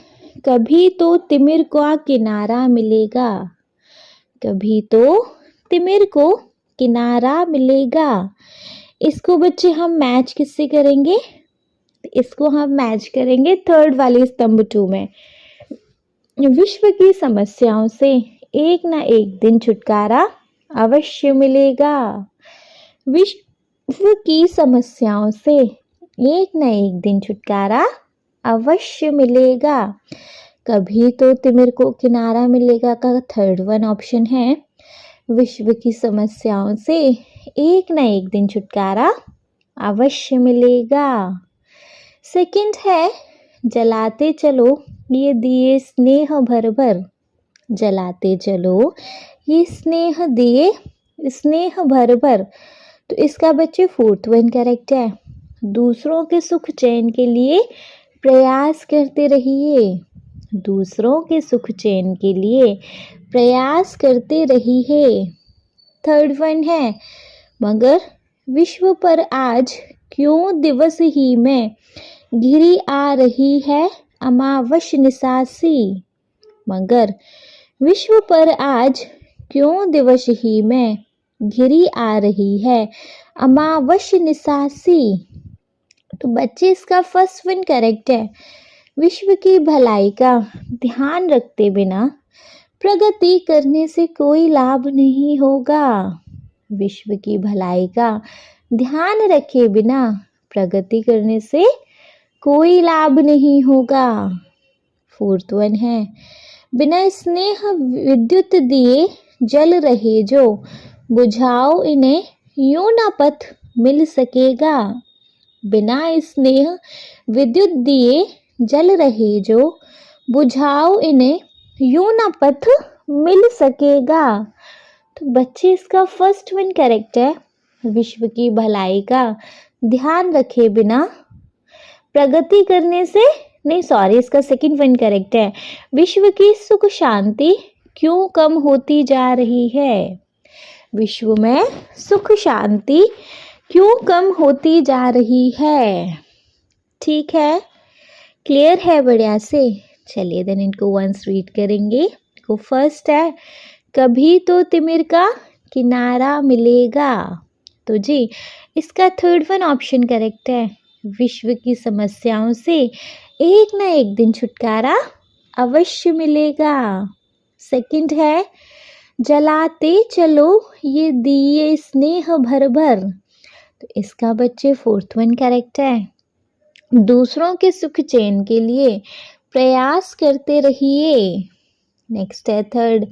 कभी तो तिमिर का किनारा मिलेगा। कभी तो तिमिर को किनारा मिलेगा। इसको बच्चे हम मैच किससे करेंगे? इसको हम मैच करेंगे थर्ड वाली स्तंभ 2 में। विश्व की समस्याओं से एक ना एक दिन छुटकारा अवश्य मिलेगा। विश्व की समस्याओं से एक ना एक दिन छुटकारा अवश्य मिलेगा। कभी तो तिमिर को किनारा मिलेगा का थर्ड वन ऑप्शन है। विश्व की समस्याओं से एक ना एक दिन छुटकारा अवश्य मिलेगा। सेकंड है, जलाते चलो ये दिए स्नेह भर भर। जलाते चलो ये स्नेह दिए स्नेह भर भर। तो इसका बच्चे फोर्थ वन करेक्ट है। दूसरों के सुख चैन के लिए प्रयास करते रहिए। दूसरों के सुख चैन के लिए प्रयास करते रहिए। थर्ड वन है, मगर विश्व पर आज क्यों दिवस ही में घिरी आ रही है अमावस निसासी। मगर विश्व पर आज क्यों दिवस ही में घिरी आ रही है अमावस निसासी। तो बच्चे इसका फर्स्ट वन करेक्ट है। विश्व की भलाई का ध्यान रखते बिना प्रगति करने से कोई लाभ नहीं होगा। विश्व की भलाई का ध्यान रखे बिना प्रगति करने से कोई लाभ नहीं होगा। फोर्थ वन है, बिना स्नेह विद्युत दिए जल रहे जो, बुझाओ इन्हें यूं न पथ मिल सकेगा। बिना स्नेह विद्युत दिए जल रहे जो, बुझाओ इन्हें यूं न पथ मिल सकेगा। तो बच्चे इसका फर्स्ट वन करेक्ट है। विश्व की भलाई का ध्यान रखे बिना प्रगति करने से नहीं, सॉरी, इसका सेकंड वन करेक्ट है। विश्व की सुख शांति क्यों कम होती जा रही है। विश्व में सुख शांति क्यों कम होती जा रही है। ठीक है, क्लियर है बढ़िया से। चलिए देन इनको वंस रीड करेंगे। को फर्स्ट है, कभी तो तिमिर का किनारा मिलेगा। तो जी इसका थर्ड वन ऑप्शन करेक्ट है। विश्व की समस्याओं से एक ना एक दिन छुटकारा अवश्य मिलेगा। सेकंड है, जलाते चलो ये दिए स्नेह भर भर। तो इसका बच्चे फोर्थ वन करेक्ट है। दूसरों के सुख चैन के लिए प्रयास करते रहिए। नेक्स्ट है थर्ड,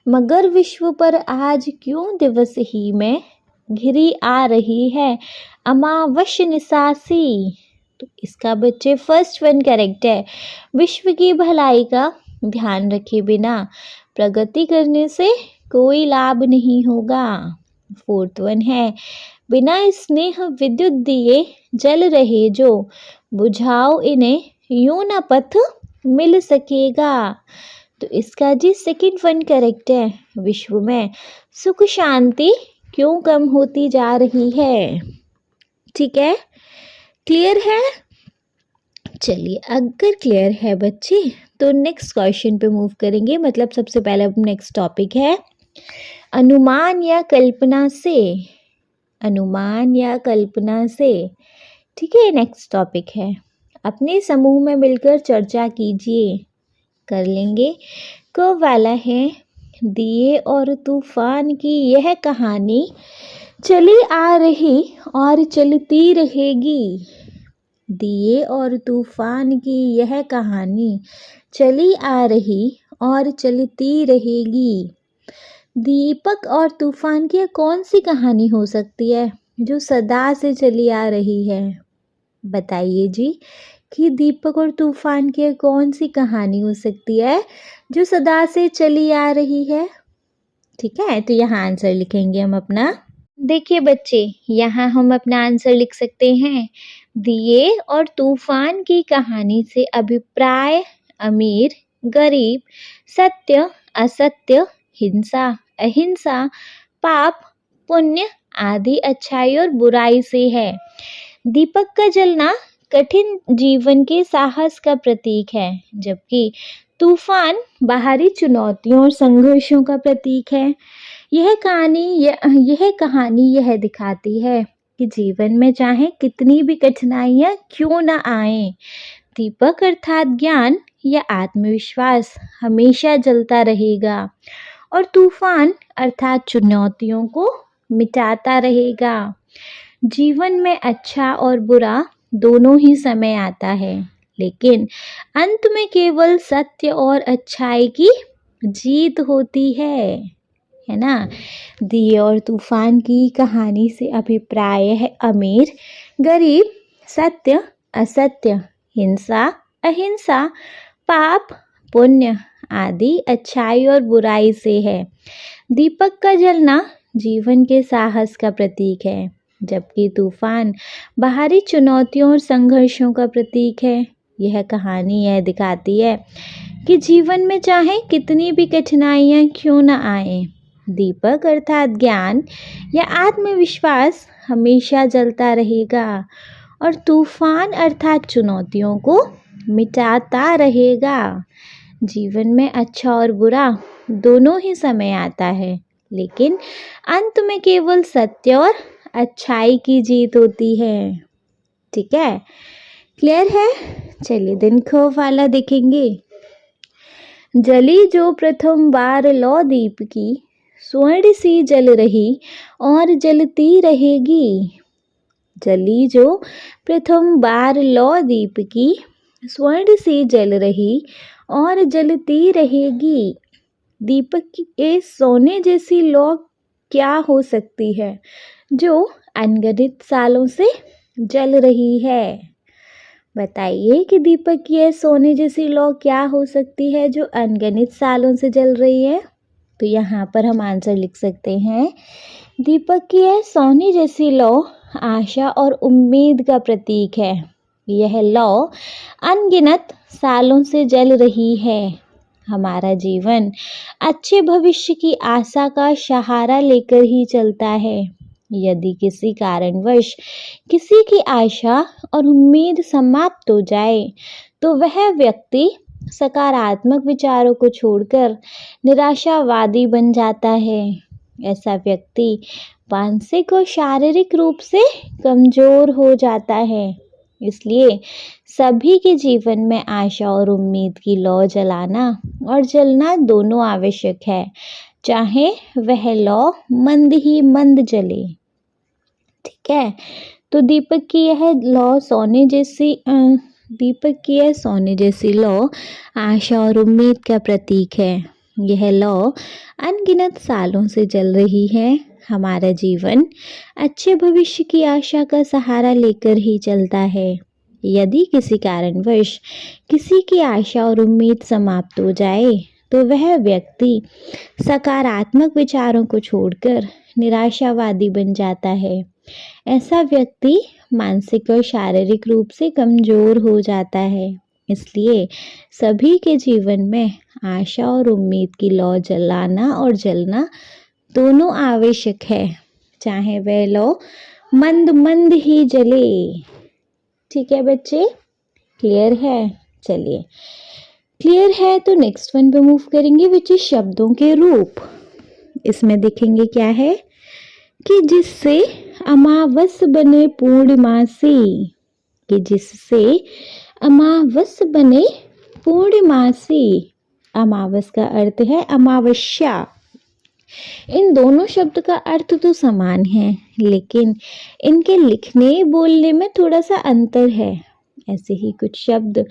मगर विश्व पर आज क्यों दिवस ही में घिरी आ रही है अमावस निसासी। तो इसका बच्चे फर्स्ट वन करेक्ट है। विश्व की भलाई का ध्यान रखे बिना प्रगति करने से कोई लाभ नहीं होगा। फोर्थ वन है, बिना स्नेह विद्युत दिए जल रहे जो, बुझाओ इन्हें यूं न पथ मिल सकेगा। तो इसका जी सेकंड वन करेक्ट है। विश्व में सुख शांति क्यों कम होती जा रही है। ठीक है, क्लियर है। चलिए अगर क्लियर है बच्चे तो नेक्स्ट क्वेश्चन पे मूव करेंगे। मतलब सबसे पहले अब नेक्स्ट टॉपिक है अनुमान या कल्पना से। अनुमान या कल्पना से। ठीक है, नेक्स्ट टॉपिक है अपने समूह में मिलकर चर्चा कीजिए। कर लेंगे। को वाला है, दिए और तूफान की यह कहानी चली आ रही और चलती रहेगी। दिए और तूफान की यह कहानी चली आ रही और चलती रहेगी। दीपक और तूफान की कौन सी कहानी हो सकती है जो सदा से चली आ रही है? बताइए जी कि दीपक और तूफान की कौन सी कहानी हो सकती है जो सदा से चली आ रही है? ठीक है, तो यहाँ आंसर लिखेंगे हम अपना। देखिए बच्चे, यहाँ हम अपना आंसर लिख सकते हैं। दिए और तूफान की कहानी से अभिप्राय अमीर गरीब, सत्य असत्य, हिंसा अहिंसा, पाप पुण्य आदि अच्छाई और बुराई से है। दीपक का जलना कठिन जीवन के साहस का प्रतीक है, जबकि तूफान बाहरी चुनौतियों और संघर्षों का प्रतीक है। यह कहानी यह दिखाती है कि जीवन में चाहे कितनी भी कठिनाइयां क्यों न आए, दीपक अर्थात ज्ञान या आत्मविश्वास हमेशा जलता रहेगा और तूफान अर्थात चुनौतियों को मिटाता रहेगा। जीवन में अच्छा और बुरा दोनों ही समय आता है, लेकिन अंत में केवल सत्य और अच्छाई की जीत होती है ना। दिए और तूफान की कहानी से अभिप्राय है अमीर गरीब, सत्य असत्य, हिंसा अहिंसा, पाप पुण्य आदि अच्छाई और बुराई से है। दीपक का जलना जीवन के साहस का प्रतीक है, जबकि तूफान बाहरी चुनौतियों और संघर्षों का प्रतीक है। यह कहानी यह दिखाती है कि जीवन में चाहे कितनी भी कठिनाइयां क्यों न आए, दीपक अर्थात ज्ञान या आत्मविश्वास हमेशा जलता रहेगा और तूफान अर्थात चुनौतियों को मिटाता रहेगा। जीवन में अच्छा और बुरा दोनों ही समय आता है, लेकिन अंत में केवल सत्य और अच्छाई की जीत होती है। ठीक है, क्लियर है? चलिए दिन खो वाला देखेंगे। जली जो प्रथम बार लौ दीप की, स्वर्ण सी जल रही और जलती रहेगी। जली जो प्रथम बार लौ दीप की, स्वर्ण सी जल रही और जलती रहेगी। दीपक के सोने जैसी लौ क्या हो सकती है जो अनगिनत सालों से जल रही है? बताइए कि दीपक की यह सोने जैसी लौ क्या हो सकती है जो अनगिनत सालों से जल रही है? तो यहाँ पर हम आंसर लिख सकते हैं। दीपक की यह सोने जैसी लौ आशा और उम्मीद का प्रतीक है। यह लौ अनगिनत सालों से जल रही है। हमारा जीवन अच्छे भविष्य की आशा का सहारा लेकर ही चलता है। यदि किसी कारणवश किसी की आशा और उम्मीद समाप्त हो जाए, तो वह व्यक्ति सकारात्मक विचारों को छोड़कर निराशावादी बन जाता है। ऐसा व्यक्ति मानसिक और शारीरिक रूप से कमजोर हो जाता है। इसलिए सभी के जीवन में आशा और उम्मीद की लौ जलाना और जलना दोनों आवश्यक है, चाहे वह लौ मंद ही मंद जले। ठीक है, तो दीपक की यह सोने जैसी लौ आशा और उम्मीद का प्रतीक है। यह लौ अनगिनत सालों से जल रही है। हमारा जीवन अच्छे भविष्य की आशा का सहारा लेकर ही चलता है। यदि किसी कारणवश किसी की आशा और उम्मीद समाप्त हो जाए, तो वह व्यक्ति सकारात्मक विचारों को छोड़कर निराशावादी बन जाता है। ऐसा व्यक्ति मानसिक और शारीरिक रूप से कमजोर हो जाता है। इसलिए सभी के जीवन में आशा और उम्मीद की लौ जलाना और जलना दोनों आवश्यक है, चाहे वह लौ मंद मंद ही जले। ठीक है बच्चे, क्लियर है? चलिए, क्लियर है तो नेक्स्ट वन पे मूव करेंगे, विच इज शब्दों के रूप। इसमें देखेंगे क्या है कि जिससे अमावस बने पूर्णिमासी, कि जिससे अमावस बने पूर्णिमासी। अमावस का अर्थ है अमावस्या। इन दोनों शब्द का अर्थ तो समान है, लेकिन इनके लिखने बोलने में थोड़ा सा अंतर है। ऐसे ही कुछ शब्द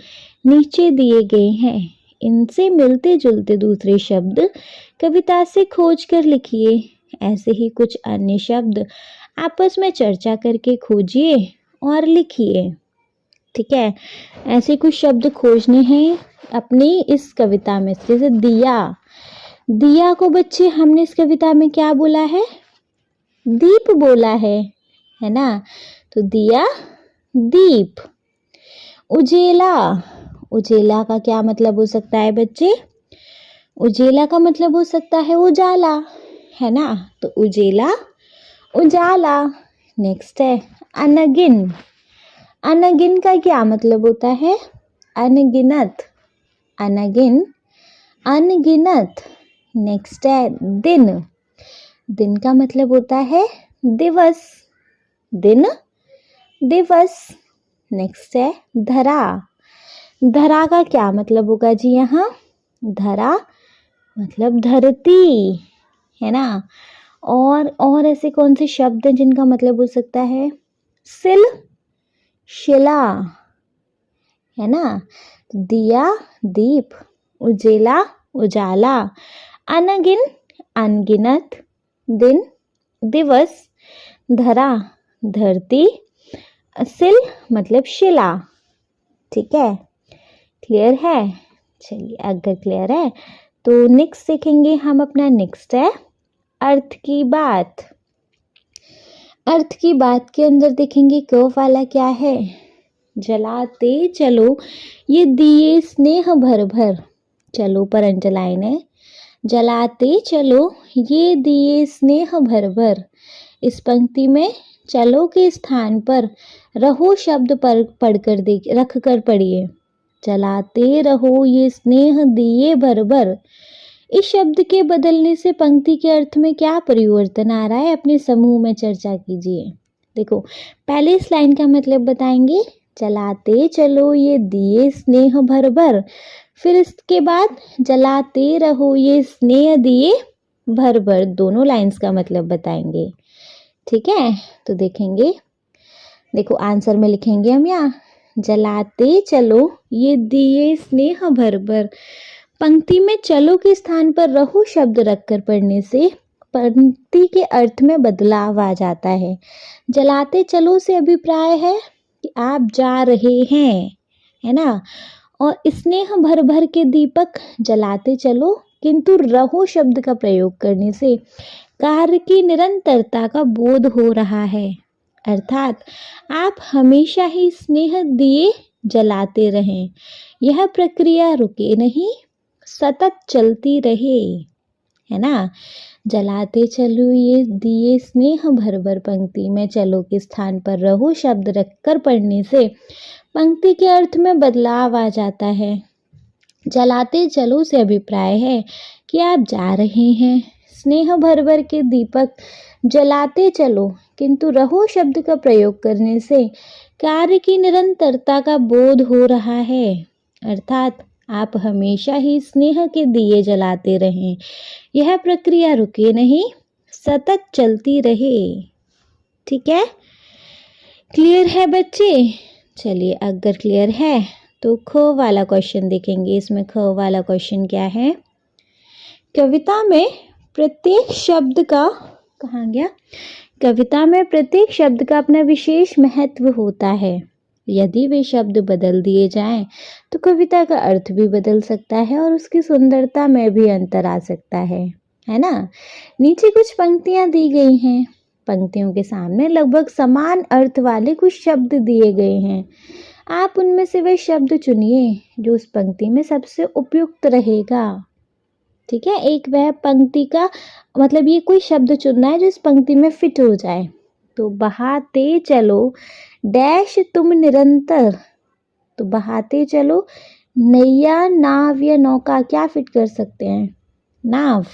नीचे दिए गए हैं, इनसे मिलते जुलते दूसरे शब्द कविता से खोज कर लिखिए। ऐसे ही कुछ अन्य शब्द आपस में चर्चा करके खोजिए और लिखिए। ठीक है, ऐसे कुछ शब्द खोजने हैं अपनी इस कविता में। जैसे दिया, दिया को बच्चे हमने इस कविता में क्या बोला है? दीप बोला है ना? तो दिया दीप। उजेला, उजेला का क्या मतलब हो सकता है बच्चे? उजेला का मतलब हो सकता है उजाला, है ना? तो उजेला उजाला। नेक्स्ट है अनगिन। अनगिन का क्या मतलब होता है? अनगिनत, अनगिन अनगिनत। नेक्स्ट है दिन। दिन का मतलब होता है दिवस, दिन दिवस। नेक्स्ट है धरा। धरा का क्या मतलब होगा जी यहाँ? धरा मतलब धरती, है ना? और ऐसे कौन से शब्द हैं जिनका मतलब हो सकता है? सिल, शिला, है ना? दिया दीप, उजेला उजाला, अनगिन अनगिनत, दिन दिवस, धरा धरती, सिल मतलब शिला। ठीक है, क्लियर है? चलिए, अगर क्लियर है तो नेक्स्ट सीखेंगे हम। अपना नेक्स्ट है अर्थ की बात। अर्थ की बात के अंदर देखेंगे क वाला क्या है? जलाते चलो ये दिए स्नेह भर भर। चलो पर अंडरलाइन है। जलाते चलो ये दिए स्नेह भर भर। इस पंक्ति में चलो के स्थान पर रहो शब्द पर पढ़कर रख कर पढ़िए। जलाते रहो ये स्नेह दिए भर भर। इस शब्द के बदलने से पंक्ति के अर्थ में क्या परिवर्तन आ रहा है, अपने समूह में चर्चा कीजिए। देखो, पहले इस लाइन का मतलब बताएंगे, जलाते चलो ये दिए स्नेह भर भर। फिर इसके बाद जलाते रहो ये स्नेह दिए भर भर। दोनों लाइंस का मतलब बताएंगे। ठीक है, तो देखेंगे। देखो, आंसर में लिखेंगे हम यहाँ, जलाते चलो ये दिए स्नेह भर भर। पंक्ति में चलो के स्थान पर रहो शब्द रखकर पढ़ने से पंक्ति के अर्थ में बदलाव आ जाता है। जलाते चलो से अभिप्राय है कि आप जा रहे हैं, है ना? और स्नेह भर भर के दीपक जलाते चलो, किंतु रहो शब्द का प्रयोग करने से कार्य की निरंतरता का बोध हो रहा है। अर्थात आप हमेशा ही स्नेह दिए जलाते रहें। यह प्रक्रिया रुके नहीं, सतत चलती रहे, है ना? जलाते चलो ये दिए स्नेह भर भर। पंक्ति में चलो के स्थान पर रहो शब्द रखकर पढ़ने से पंक्ति के अर्थ में बदलाव आ जाता है। जलाते चलो से अभिप्राय है कि आप जा रहे हैं। स्नेह भर भर के दीपक जलाते चलो, किंतु रहो शब्द का प्रयोग करने से कार्य की निरंतरता का बोध हो रहा है। अर्थात आप हमेशा ही स्नेह के दिए जलाते रहें। यह प्रक्रिया रुके नहीं, सतत चलती रहे। ठीक है, क्लियर है बच्चे? चलिए, अगर क्लियर है तो ख वाला क्वेश्चन देखेंगे। इसमें ख वाला क्वेश्चन क्या है? कविता में प्रत्येक शब्द का, कहाँ गया? कविता में प्रत्येक शब्द का अपना विशेष महत्व होता है। यदि वे शब्द बदल दिए जाएं तो कविता का अर्थ भी बदल सकता है और उसकी सुंदरता में भी अंतर आ सकता है ना? नीचे कुछ पंक्तियां दी गई हैं। पंक्तियों के सामने लगभग समान अर्थ वाले कुछ शब्द दिए गए हैं। आप उनमें से वे शब्द चुनिए जो उस पंक्ति में सबसे उपयुक्त रहेगा। ठीक है, एक वह पंक्ति का मतलब ये कोई शब्द चुनना है जो इस पंक्ति में फिट हो जाए। तो बहाते चलो डैश तुम निरंतर। तो बहाते चलो, नैया नाव या नौका क्या फिट कर सकते हैं? नाव।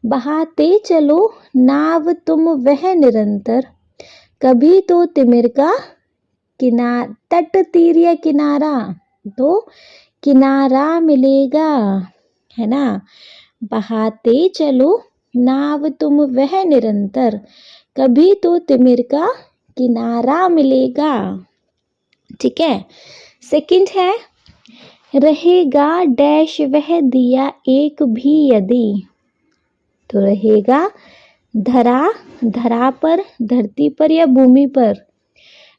बहाते चलो नाव तुम वह निरंतर, कभी तो तिमिर का तट तीर या किनारा, तो किनारा मिलेगा, है ना? बहाते चलो नाव तुम वह निरंतर, कभी तो तिमिर का किनारा मिलेगा। ठीक है, सेकंड है रहेगा डैश वह दिया एक भी यदि। तो रहेगा धरा, धरा पर, धरती पर या भूमि पर।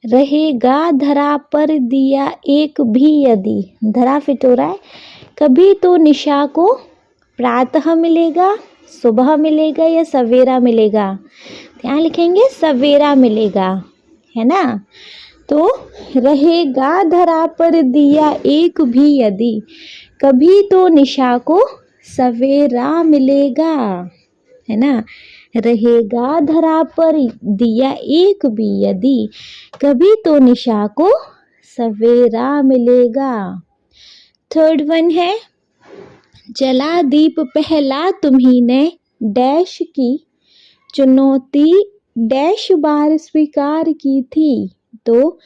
रहेगा धरा पर दिया एक भी यदि, धरा फिट हो रहा है। कभी तो निशा को प्रातः मिलेगा, सुबह मिलेगा या सवेरा मिलेगा। यहाँ लिखेंगे सवेरा मिलेगा, है ना। तो रहेगा धरा पर दिया एक भी यदि, कभी तो निशा को सवेरा मिलेगा, है ना। रहेगा धरा पर दिया एक भी यदि, कभी तो निशा को सवेरा मिलेगा। थर्ड वन है, जला दीप पहला तुम्ही ने डैश की, चुनौती डैश बार स्वीकार की थी। तो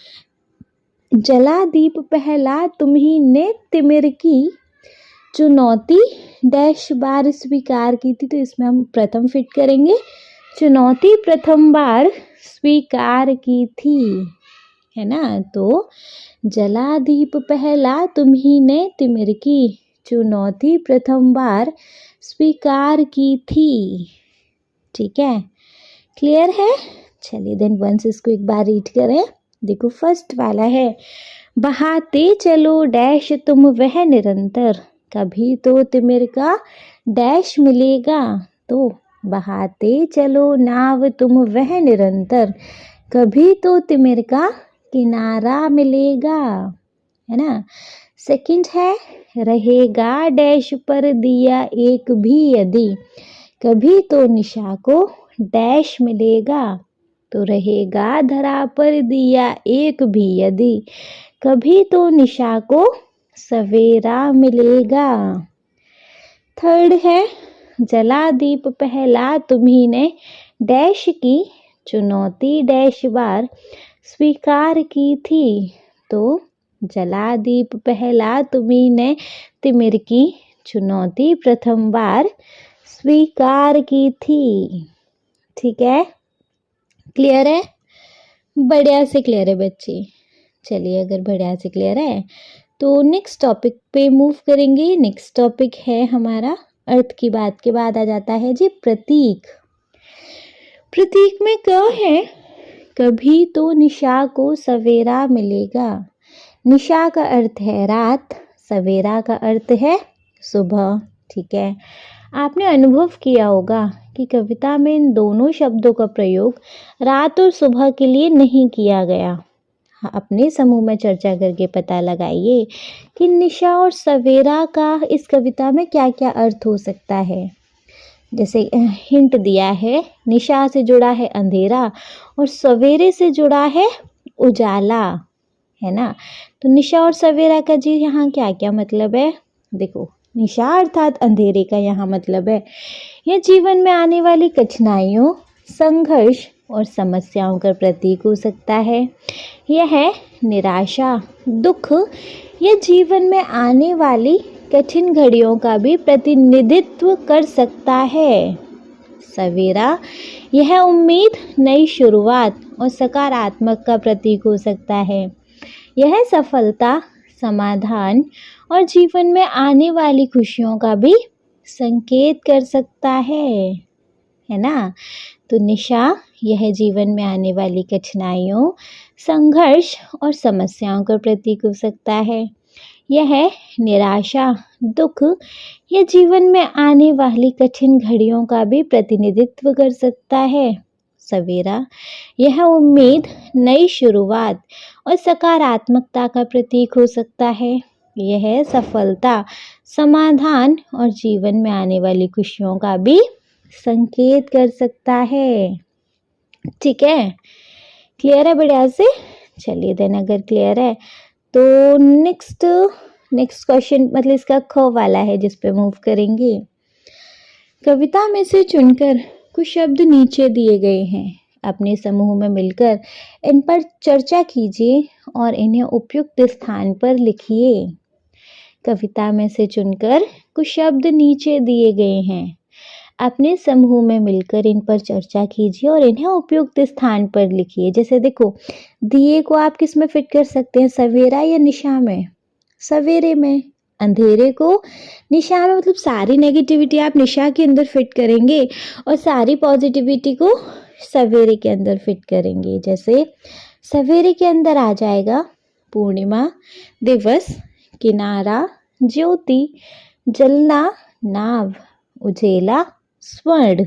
जला दीप पहला तुम्ही ने तिमिर की, चुनौती डैश बार स्वीकार की थी। तो इसमें हम प्रथम फिट करेंगे, चुनौती प्रथम बार स्वीकार की थी, है ना। तो जला दीप पहला तुम्ही ने तिमिर की, चुनौती प्रथम बार स्वीकार की थी। ठीक है, क्लियर है। चलिए देन वंस इसको एक बार रीड करें। देखो फर्स्ट वाला है, बहाते चलो डैश तुम वह निरंतर, कभी तो तिमिर का डैश मिलेगा। तो बहाते चलो नाव तुम वह निरंतर, कभी तो तिमिर का किनारा मिलेगा, है ना। सेकंड है, रहेगा डैश पर दिया एक भी यदि, कभी तो निशा को डैश मिलेगा। तो रहेगा धरा पर दिया एक भी यदि, कभी तो निशा को सवेरा मिलेगा। थर्ड है, जला दीप पहला तुम्ही ने डैश की, चुनौती डैश बार स्वीकार की थी। तो जला दीप पहला तुम्ही ने तिमिर की, चुनौती प्रथम बार स्वीकार की थी। ठीक है, क्लियर है, बढ़िया से क्लियर है बच्चे। चलिए अगर बढ़िया से क्लियर है तो नेक्स्ट टॉपिक पे मूव करेंगे। नेक्स्ट टॉपिक है हमारा अर्थ की बात के बाद आ जाता है जी प्रतीक। प्रतीक में क्या है, कभी तो निशा को सवेरा मिलेगा। निशा का अर्थ है रात, सवेरा का अर्थ है सुबह। ठीक है, आपने अनुभव किया होगा कि कविता में इन दोनों शब्दों का प्रयोग रात और सुबह के लिए नहीं किया गया। अपने समूह में चर्चा करके पता लगाइए कि निशा और सवेरा का इस कविता में क्या क्या अर्थ हो सकता है। जैसे हिंट दिया है, निशा से जुड़ा है अंधेरा और सवेरे से जुड़ा है उजाला, है ना। तो निशा और सवेरा का जी यहाँ क्या क्या मतलब है। देखो, निशा अर्थात अंधेरे का यहाँ मतलब है यह जीवन में आने वाली कठिनाइयों, संघर्ष और समस्याओं का प्रतीक हो सकता है। यह है निराशा, दुख, यह जीवन में आने वाली कठिन घड़ियों का भी प्रतिनिधित्व कर सकता है। सवेरा, यह उम्मीद, नई शुरुआत और सकारात्मक का प्रतीक हो सकता है। यह सफलता, समाधान और जीवन में आने वाली खुशियों का भी संकेत कर सकता है ना। तो निशा, यह जीवन में आने वाली कठिनाइयों, संघर्ष और समस्याओं का प्रतीक हो सकता है। यह निराशा, दुख, यह जीवन में आने वाली कठिन घड़ियों का भी प्रतिनिधित्व कर सकता है। सवेरा, यह उम्मीद, नई शुरुआत और सकारात्मकता का प्रतीक हो सकता है। यह सफलता, समाधान और जीवन में आने वाली खुशियों का भी संकेत कर सकता है। ठीक है, क्लियर है बढ़िया से। चलिए देन अगर क्लियर है तो नेक्स्ट क्वेश्चन मतलब इसका ख वाला है जिस पे मूव करेंगे। कविता में से चुनकर कुछ शब्द नीचे दिए गए हैं, अपने समूह में मिलकर इन पर चर्चा कीजिए और इन्हें उपयुक्त स्थान पर लिखिए। कविता में से चुनकर कुछ शब्द नीचे दिए गए हैं, अपने समूह में मिलकर इन पर चर्चा कीजिए और इन्हें उपयुक्त स्थान पर लिखिए। जैसे देखो, दिए को आप किस में फिट कर सकते हैं, सवेरा या निशा में। सवेरे में, अंधेरे को निशा में मतलब सारी नेगेटिविटी आप निशा के अंदर फिट करेंगे और सारी पॉजिटिविटी को सवेरे के अंदर फिट करेंगे। जैसे सवेरे के अंदर आ जाएगा पूर्णिमा, दिवस, किनारा, ज्योति, जलना, नाव, उजेला, स्वर्ण,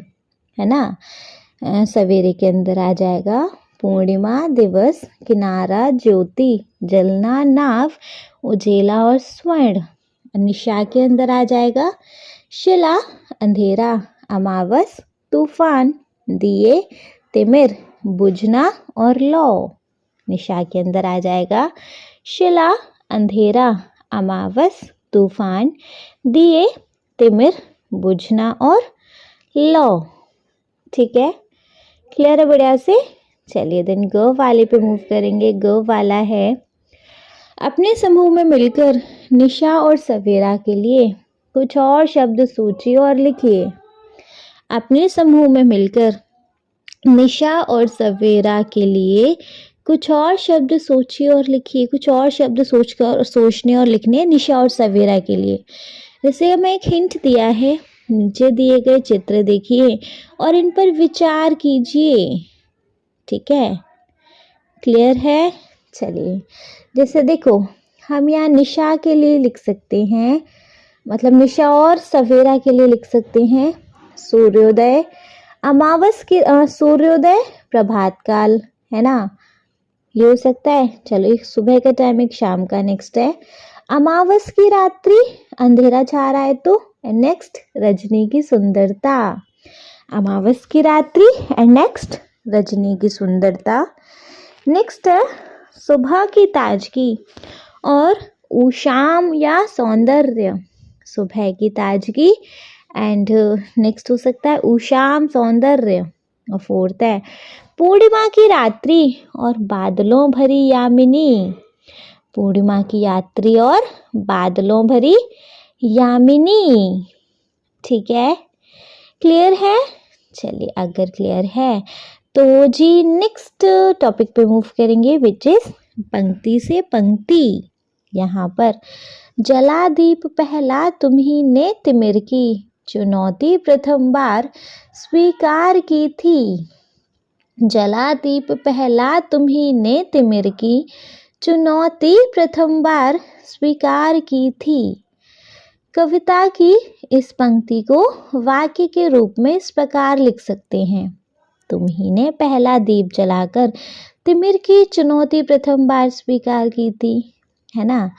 है ना। सवेरे के अंदर आ जाएगा पूर्णिमा, दिवस, किनारा, ज्योति, जलना, नाव, उजेला और स्वर्ण। निशा के अंदर आ जाएगा शिला, अंधेरा, अमावस, तूफान, दिए, तिमिर, बुझना और लौ। निशा के अंदर आ जाएगा शिला, अंधेरा, अमावस, तूफान, दिए, तिमिर, बुझना और लौ। ठीक है, क्लियर है बढ़िया से। चलिए देन ग वाले पे मूव करेंगे। ग वाला है अपने समूह में मिलकर निशा और सवेरा के लिए कुछ और शब्द सोचिए और लिखिए। अपने समूह में मिलकर निशा और सवेरा के लिए कुछ और शब्द सोचिए और लिखिए। कुछ और शब्द सोचने और लिखने निशा और सवेरा के लिए। जैसे हमें एक हिंट दिया है, नीचे दिए गए चित्र देखिए और इन पर विचार कीजिए। ठीक है, क्लियर है। चलिए, जैसे देखो हम यहाँ निशा के लिए लिख सकते हैं, मतलब निशा और सवेरा के लिए लिख सकते हैं सूर्योदय, अमावस की सूर्योदय, प्रभात काल, है ना, ये हो सकता है। चलो, एक सुबह का टाइम, एक शाम का। नेक्स्ट है अमावस की रात्रि, अंधेरा छा रहा है तो। नेक्स्ट रजनी की सुंदरता, अमावस की रात्रि एंड नेक्स्ट रजनी की सुंदरता। नेक्स्ट है सुबह की ताजगी और उषाम या सौंदर्य, सुबह की ताजगी एंड नेक्स्ट हो सकता है उषाम, सौंदर्य। और फोर्थ है पूर्णिमा की रात्रि और बादलों भरी यामिनी, पूर्णिमा की रात्रि और बादलों भरी यामिनी। ठीक है, क्लियर है। चलिए, अगर क्लियर है तो जी नेक्स्ट टॉपिक पे मूव करेंगे, विच इज पंक्ति से पंक्ति। यहाँ पर जला दीप पहला तुम्ही ने तिमिर की, चुनौती प्रथम बार स्वीकार की थी। जला दीप पहला तुम्ही ने तिमिर की, चुनौती प्रथम बार स्वीकार की थी। कविता की इस पंक्ति को वाक्य के रूप में इस प्रकार लिख सकते हैं, तुम्ही ने पहला दीप जलाकर तिमिर की चुनौती प्रथम बार स्वीकार की थी, है ना।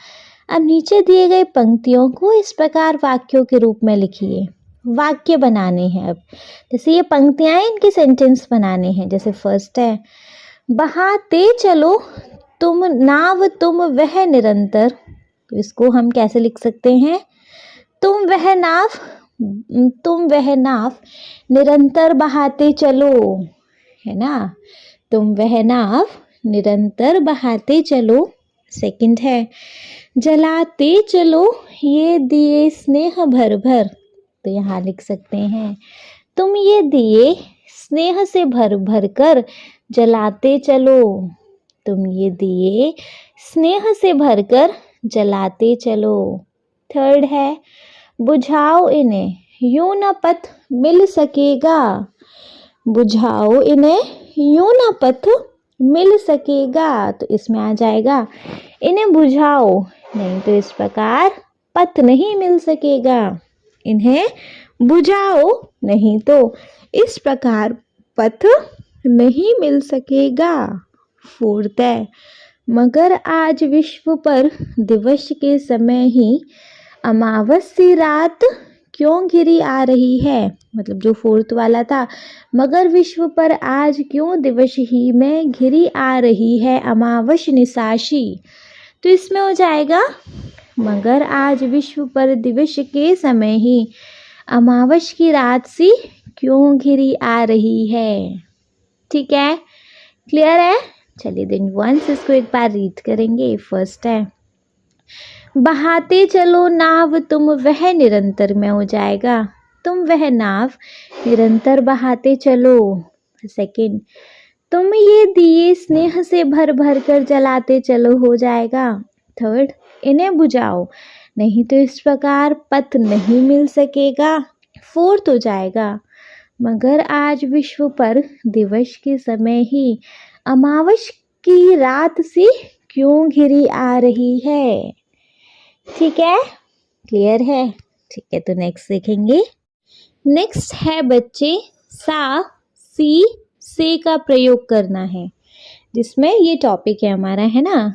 अब नीचे दिए गए पंक्तियों को इस प्रकार वाक्यों के रूप में लिखिए। वाक्य बनाने हैं। अब जैसे ये पंक्तियां हैं, इनके सेंटेंस बनाने हैं। जैसे फर्स्ट है बहाते चलो तुम नाव तुम वह निरंतर, तो इसको हम कैसे लिख सकते हैं, तुम वह नाव निरंतर बहाते चलो, है ना, तुम वह नाव निरंतर बहाते चलो। सेकंड है जलाते चलो ये दिए स्नेह भर भर, तो यहाँ लिख सकते हैं तुम ये दिए स्नेह से भर भर कर जलाते चलो, तुम ये दिए स्नेह से भर कर जलाते चलो। थर्ड है बुझाओ इन्हें यूं न पथ मिल सकेगा, बुझाओ इन्हें यूं न पथ मिल सकेगा, तो इसमें आ जाएगा इन्हें बुझाओ, नहीं तो इस प्रकार पथ नहीं मिल सकेगा। इन्हें बुझाओ, नहीं तो इस प्रकार पथ नहीं मिल सकेगा। फोर्थ है मगर आज विश्व पर दिवस के समय ही अमावस्या रात क्यों घिरी आ रही है, मतलब जो फोर्थ वाला था, मगर विश्व पर आज क्यों दिवस ही में घिरी आ रही है अमावस निशाशी, तो इसमें हो जाएगा मगर आज विश्व पर दिवस के समय ही अमावस की रात सी क्यों घिरी आ रही है। ठीक है, क्लियर है। चलिए दिन वंस इसको एक बार रीड करेंगे। फर्स्ट है बहाते चलो नाव तुम वह निरंतर, में हो जाएगा तुम वह नाव निरंतर बहाते चलो। सेकंड तुम ये दिए स्नेह से भर भर कर जलाते चलो, हो जाएगा। थर्ड इन्हें बुझाओ, नहीं तो इस प्रकार पथ नहीं मिल सकेगा। फोर्थ हो जाएगा, मगर आज विश्व पर दिवस के समय ही अमावस की रात सी क्यों घिरी आ रही है। ठीक है, क्लियर है। ठीक है, तो नेक्स्ट देखेंगे। नेक्स्ट है बच्चे सा सी से का प्रयोग करना है, जिसमें ये टॉपिक है हमारा, है ना।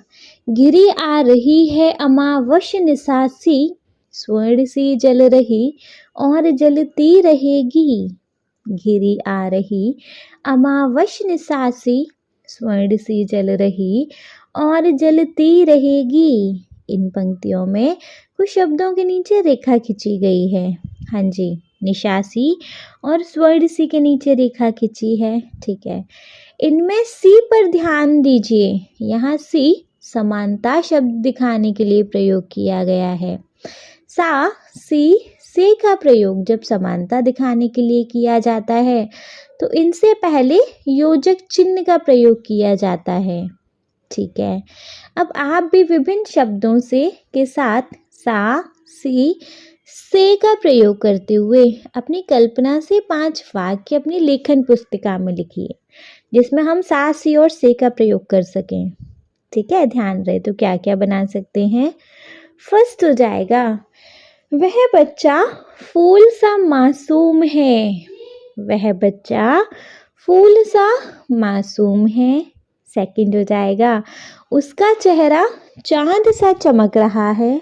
घिरी आ रही है अमावस निसासी, स्वर्ण सी जल रही और जलती रहेगी। घिरी आ रही अमावस निसासी, स्वर्ण सी जल रही और जलती रहेगी। इन पंक्तियों में कुछ शब्दों के नीचे रेखा खींची गई है। हाँ जी, निशासी और स्वर्ण सी के नीचे रेखा खींची है। ठीक है, इनमें सी पर ध्यान दीजिए। यहाँ सी समानता शब्द दिखाने के लिए प्रयोग किया गया है। सा सी से का प्रयोग जब समानता दिखाने के लिए किया जाता है तो इनसे पहले योजक चिन्ह का प्रयोग किया जाता है। ठीक है, अब आप भी विभिन्न शब्दों से के साथ सा सी से का प्रयोग करते हुए अपनी कल्पना से 5 वाक्य अपनी लेखन पुस्तिका में लिखिए, जिसमें हम सा सी और से का प्रयोग कर सकें। ठीक है, ध्यान रहे तो क्या क्या बना सकते हैं। फर्स्ट हो जाएगा, वह बच्चा फूल सा मासूम है। वह बच्चा फूल सा मासूम है। सेकंड हो जाएगा, उसका चेहरा चांद सा चमक रहा है।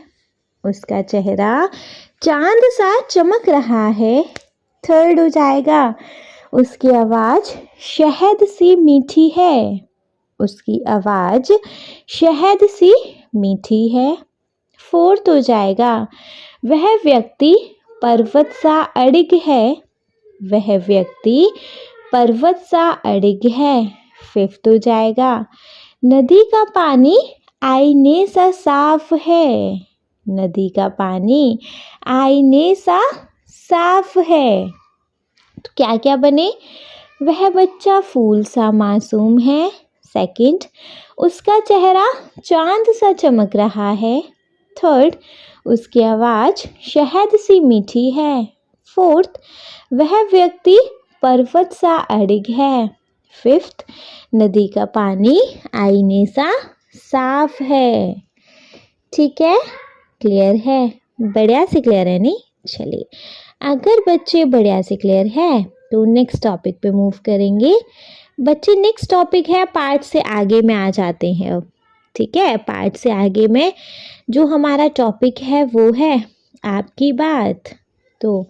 उसका चेहरा चांद सा चमक रहा है। थर्ड हो जाएगा, उसकी आवाज़ शहद सी मीठी है। उसकी आवाज़ शहद सी मीठी है। फोर्थ हो जाएगा, वह व्यक्ति पर्वत सा अडिग है। वह व्यक्ति पर्वत सा अडिग है। फिफ्थ हो जाएगा, नदी का पानी आईने सा साफ है। नदी का पानी आईने सा साफ है। तो क्या क्या बने, वह बच्चा फूल सा मासूम है। सेकंड, उसका चेहरा चांद सा चमक रहा है। थर्ड, उसकी आवाज़ शहद सी मीठी है। फोर्थ, वह व्यक्ति पर्वत सा अडिग है। फिफ्थ, नदी का पानी आईने सा साफ है। ठीक है, क्लियर है, बढ़िया से क्लियर है नहीं। चलिए, अगर बच्चे बढ़िया से क्लियर है तो नेक्स्ट टॉपिक पे मूव करेंगे। बच्चे नेक्स्ट टॉपिक है पार्ट से आगे में आ जाते हैं अब। ठीक है, पार्ट से आगे में जो हमारा टॉपिक है वो है आपकी बात। तो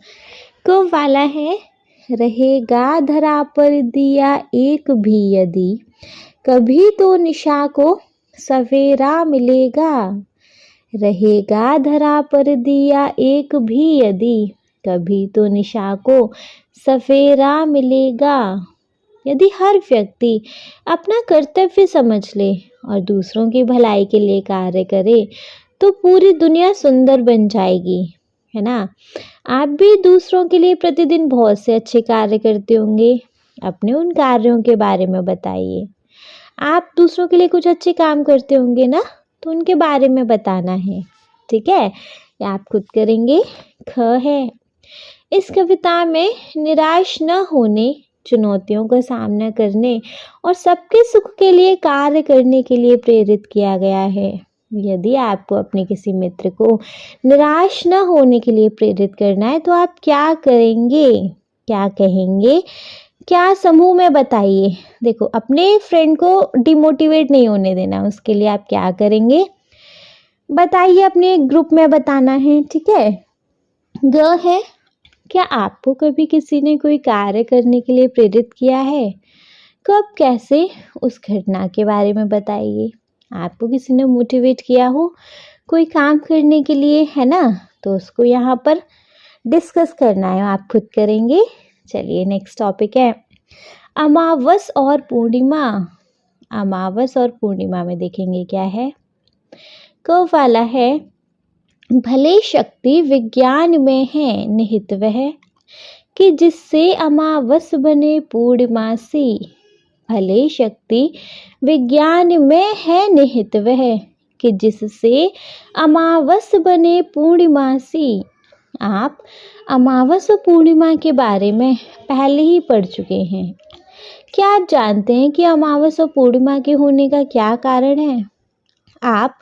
कब वाला है, रहेगा धरा पर दिया एक भी यदि, कभी तो निशा को सवेरा मिलेगा। रहेगा धरा पर दिया एक भी यदि, कभी तो निशा को सवेरा मिलेगा। यदि हर व्यक्ति अपना कर्तव्य समझ ले और दूसरों की भलाई के लिए कार्य करे तो पूरी दुनिया सुंदर बन जाएगी, है ना। आप भी दूसरों के लिए प्रतिदिन बहुत से अच्छे कार्य करते होंगे। अपने उन कार्यों के बारे में बताइए। आप दूसरों के लिए कुछ अच्छे काम करते होंगे ना, तो उनके बारे में बताना है। ठीक है, या आप खुद करेंगे। ख है, इस कविता में निराश न होने, चुनौतियों का सामना करने और सबके सुख के लिए कार्य करने के लिए प्रेरित किया गया है। यदि आपको अपने किसी मित्र को निराश न होने के लिए प्रेरित करना है तो आप क्या करेंगे, क्या कहेंगे, क्या समूह में बताइए। देखो, अपने फ्रेंड को डिमोटिवेट नहीं होने देना, उसके लिए आप क्या करेंगे बताइए, अपने ग्रुप में बताना है। ठीक है। ग है, क्या आपको कभी किसी ने कोई कार्य करने के लिए प्रेरित किया है? कब, कैसे, उस घटना के बारे में बताइए। आपको किसी ने मोटिवेट किया हो कोई काम करने के लिए, है ना, तो उसको यहाँ पर डिस्कस करना है, आप खुद करेंगे। चलिए, नेक्स्ट टॉपिक है अमावस और पूर्णिमा। अमावस और पूर्णिमा में देखेंगे क्या है। क वाला है, भले शक्ति विज्ञान में है निहित वह, कि जिससे अमावस बने पूर्णिमासी। भले शक्ति विज्ञान में है निहित वह, कि जिससे अमावस बने पूर्णिमासी। आप अमावस और पूर्णिमा के बारे में पहले ही पढ़ चुके हैं। क्या आप जानते हैं कि अमावस और पूर्णिमा के होने का क्या कारण है? आप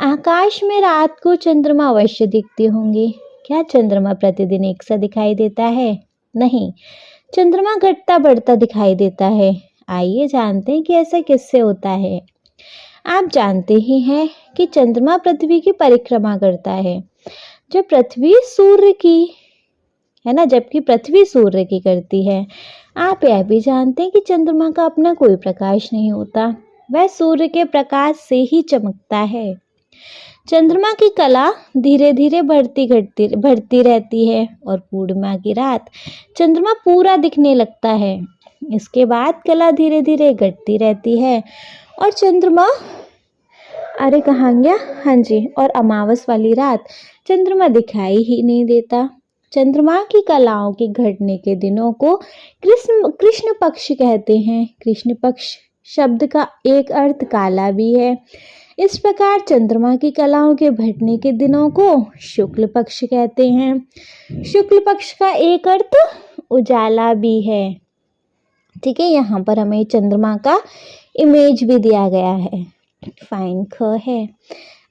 आकाश में रात को चंद्रमा अवश्य दिखते होंगे। क्या चंद्रमा प्रतिदिन एक सा दिखाई देता है? नहीं, चंद्रमा घटता बढ़ता दिखाई देता है। आइए जानते हैं कि ऐसा किससे होता है। आप जानते ही हैं कि चंद्रमा पृथ्वी की परिक्रमा करता है, जब पृथ्वी सूर्य की जबकि पृथ्वी सूर्य की करती है। आप यह भी जानते हैं कि चंद्रमा का अपना कोई प्रकाश नहीं होता, वह सूर्य के प्रकाश से ही चमकता है। चंद्रमा की कला धीरे धीरे बढ़ती रहती है और पूर्णिमा की रात चंद्रमा पूरा दिखने लगता है। इसके बाद कला धीरे धीरे घटती रहती है और चंद्रमा कहाँ गया? हाँ जी, और अमावस वाली रात चंद्रमा दिखाई ही नहीं देता। चंद्रमा की कलाओं के घटने के दिनों को कृष्ण पक्ष कहते हैं। कृष्ण पक्ष शब्द का एक अर्थ काला भी है। इस प्रकार चंद्रमा की कलाओं के घटने के दिनों को शुक्ल पक्ष कहते हैं। शुक्ल पक्ष का एक अर्थ उजाला भी है। ठीक है, यहाँ पर हमें चंद्रमा का इमेज भी दिया गया है। फाइन, ख है।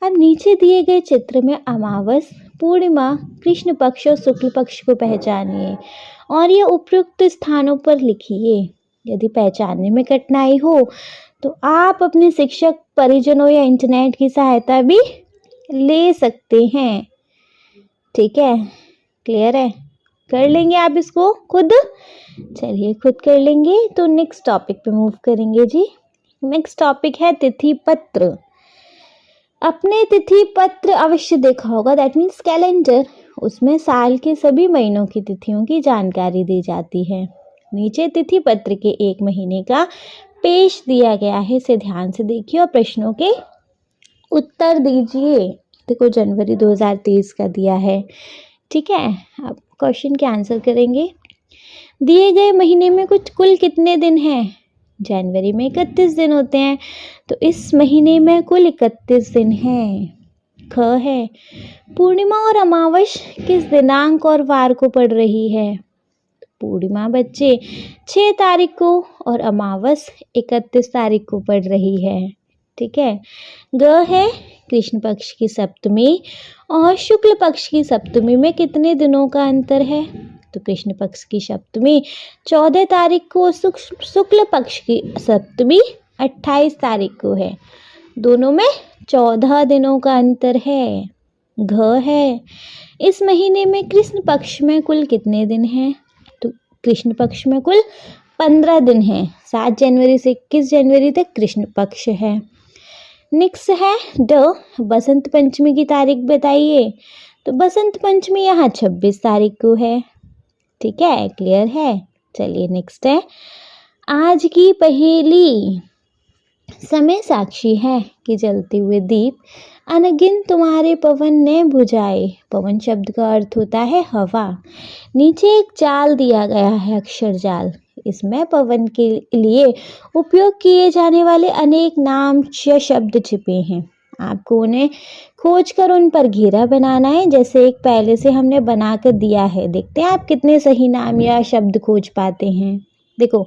अब नीचे दिए गए चित्र में अमावस, पूर्णिमा, कृष्ण पक्ष और शुक्ल पक्ष को पहचानिए और ये उपयुक्त स्थानों पर लिखिए। यदि पहचानने में कठिनाई हो तो आप अपने शिक्षक, परिजनों या इंटरनेट की सहायता भी ले सकते हैं। ठीक है, क्लियर है? कर लेंगे आप इसको खुद? चलिए खुद कर लेंगे। तो नेक्स्ट टॉपिक पे मूव करेंगे जी। नेक्स्ट टॉपिक है तिथि पत्र। अपने तिथि पत्र अवश्य देखा होगा, दैट मीन्स कैलेंडर। उसमें साल के सभी महीनों की तिथियों की जानकारी दी जाती है। नीचे तिथि पत्र के एक महीने का पेश दिया गया है, इसे ध्यान से देखिए और प्रश्नों के उत्तर दीजिए। देखो, जनवरी 2023 का दिया है। ठीक है, अब क्वेश्चन के आंसर करेंगे। दिए गए महीने में कुल कितने दिन हैं? जनवरी में 31 दिन होते हैं, तो इस महीने में कुल 31 दिन हैं। ख है, पूर्णिमा और अमावस किस दिनांक और वार को पड़ रही है? पूर्णिमा बच्चे 6 तारीख को और अमावस 31 तारीख को पड़ रही है। ठीक है। ग है, कृष्ण पक्ष की सप्तमी और शुक्ल पक्ष की सप्तमी में कितने दिनों का अंतर है? तो कृष्ण पक्ष की सप्तमी 14 तारीख को, शुक्ल पक्ष की सप्तमी 28 तारीख को है। दोनों में 14 दिनों का अंतर है। घ है, इस महीने में कृष्ण पक्ष में कुल कितने दिन हैं? तो कृष्ण पक्ष में कुल 15 दिन हैं। 7 जनवरी से 21 जनवरी तक कृष्ण पक्ष है। नेक्स्ट है ड, बसंत पंचमी की तारीख बताइए। तो बसंत पंचमी यहाँ 26 तारीख को है। ठीक है, क्लियर है। चलिए नेक्स्ट है, आज की पहेली। समय साक्षी है कि जलते हुए दीप अनगिन तुम्हारे पवन ने बुझाए। पवन शब्द का अर्थ होता है हवा। नीचे एक जाल दिया गया है, अक्षर जाल। इसमें पवन के लिए उपयोग किए जाने वाले अनेक नाम या शब्द छिपे हैं। आपको उन्हें खोजकर उन पर घेरा बनाना है, जैसे एक पहले से हमने बनाकर दिया है। देखते हैं आप कितने सही नाम या शब्द खोज पाते हैं। देखो,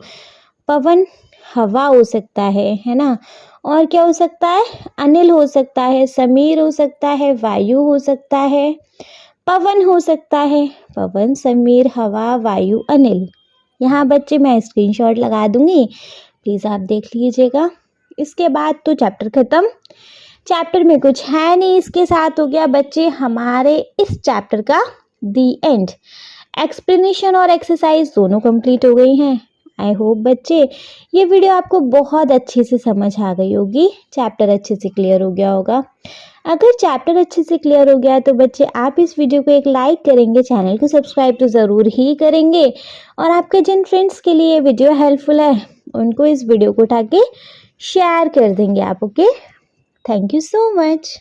पवन हवा हो सकता है ना, और क्या हो सकता है? अनिल हो सकता है, समीर हो सकता है, वायु हो सकता है, पवन हो सकता है। पवन, समीर, हवा, वायु, अनिल। यहाँ बच्चे मैं स्क्रीनशॉट लगा दूंगी, प्लीज़ आप देख लीजिएगा। इसके बाद तो चैप्टर ख़त्म। चैप्टर में कुछ है नहीं, इसके साथ हो गया बच्चे हमारे इस चैप्टर का दी एंड। एक्सप्लेनेशन और एक्सरसाइज दोनों कंप्लीट हो गई हैं। आई होप बच्चे ये वीडियो आपको बहुत अच्छे से समझ आ गई होगी, चैप्टर अच्छे से क्लियर हो गया होगा। अगर चैप्टर अच्छे से क्लियर हो गया तो बच्चे आप इस वीडियो को एक लाइक करेंगे, चैनल को सब्सक्राइब तो ज़रूर ही करेंगे, और आपके जिन फ्रेंड्स के लिए वीडियो हेल्पफुल है उनको इस वीडियो को उठा के शेयर कर देंगे आप। Okay, thank you so much.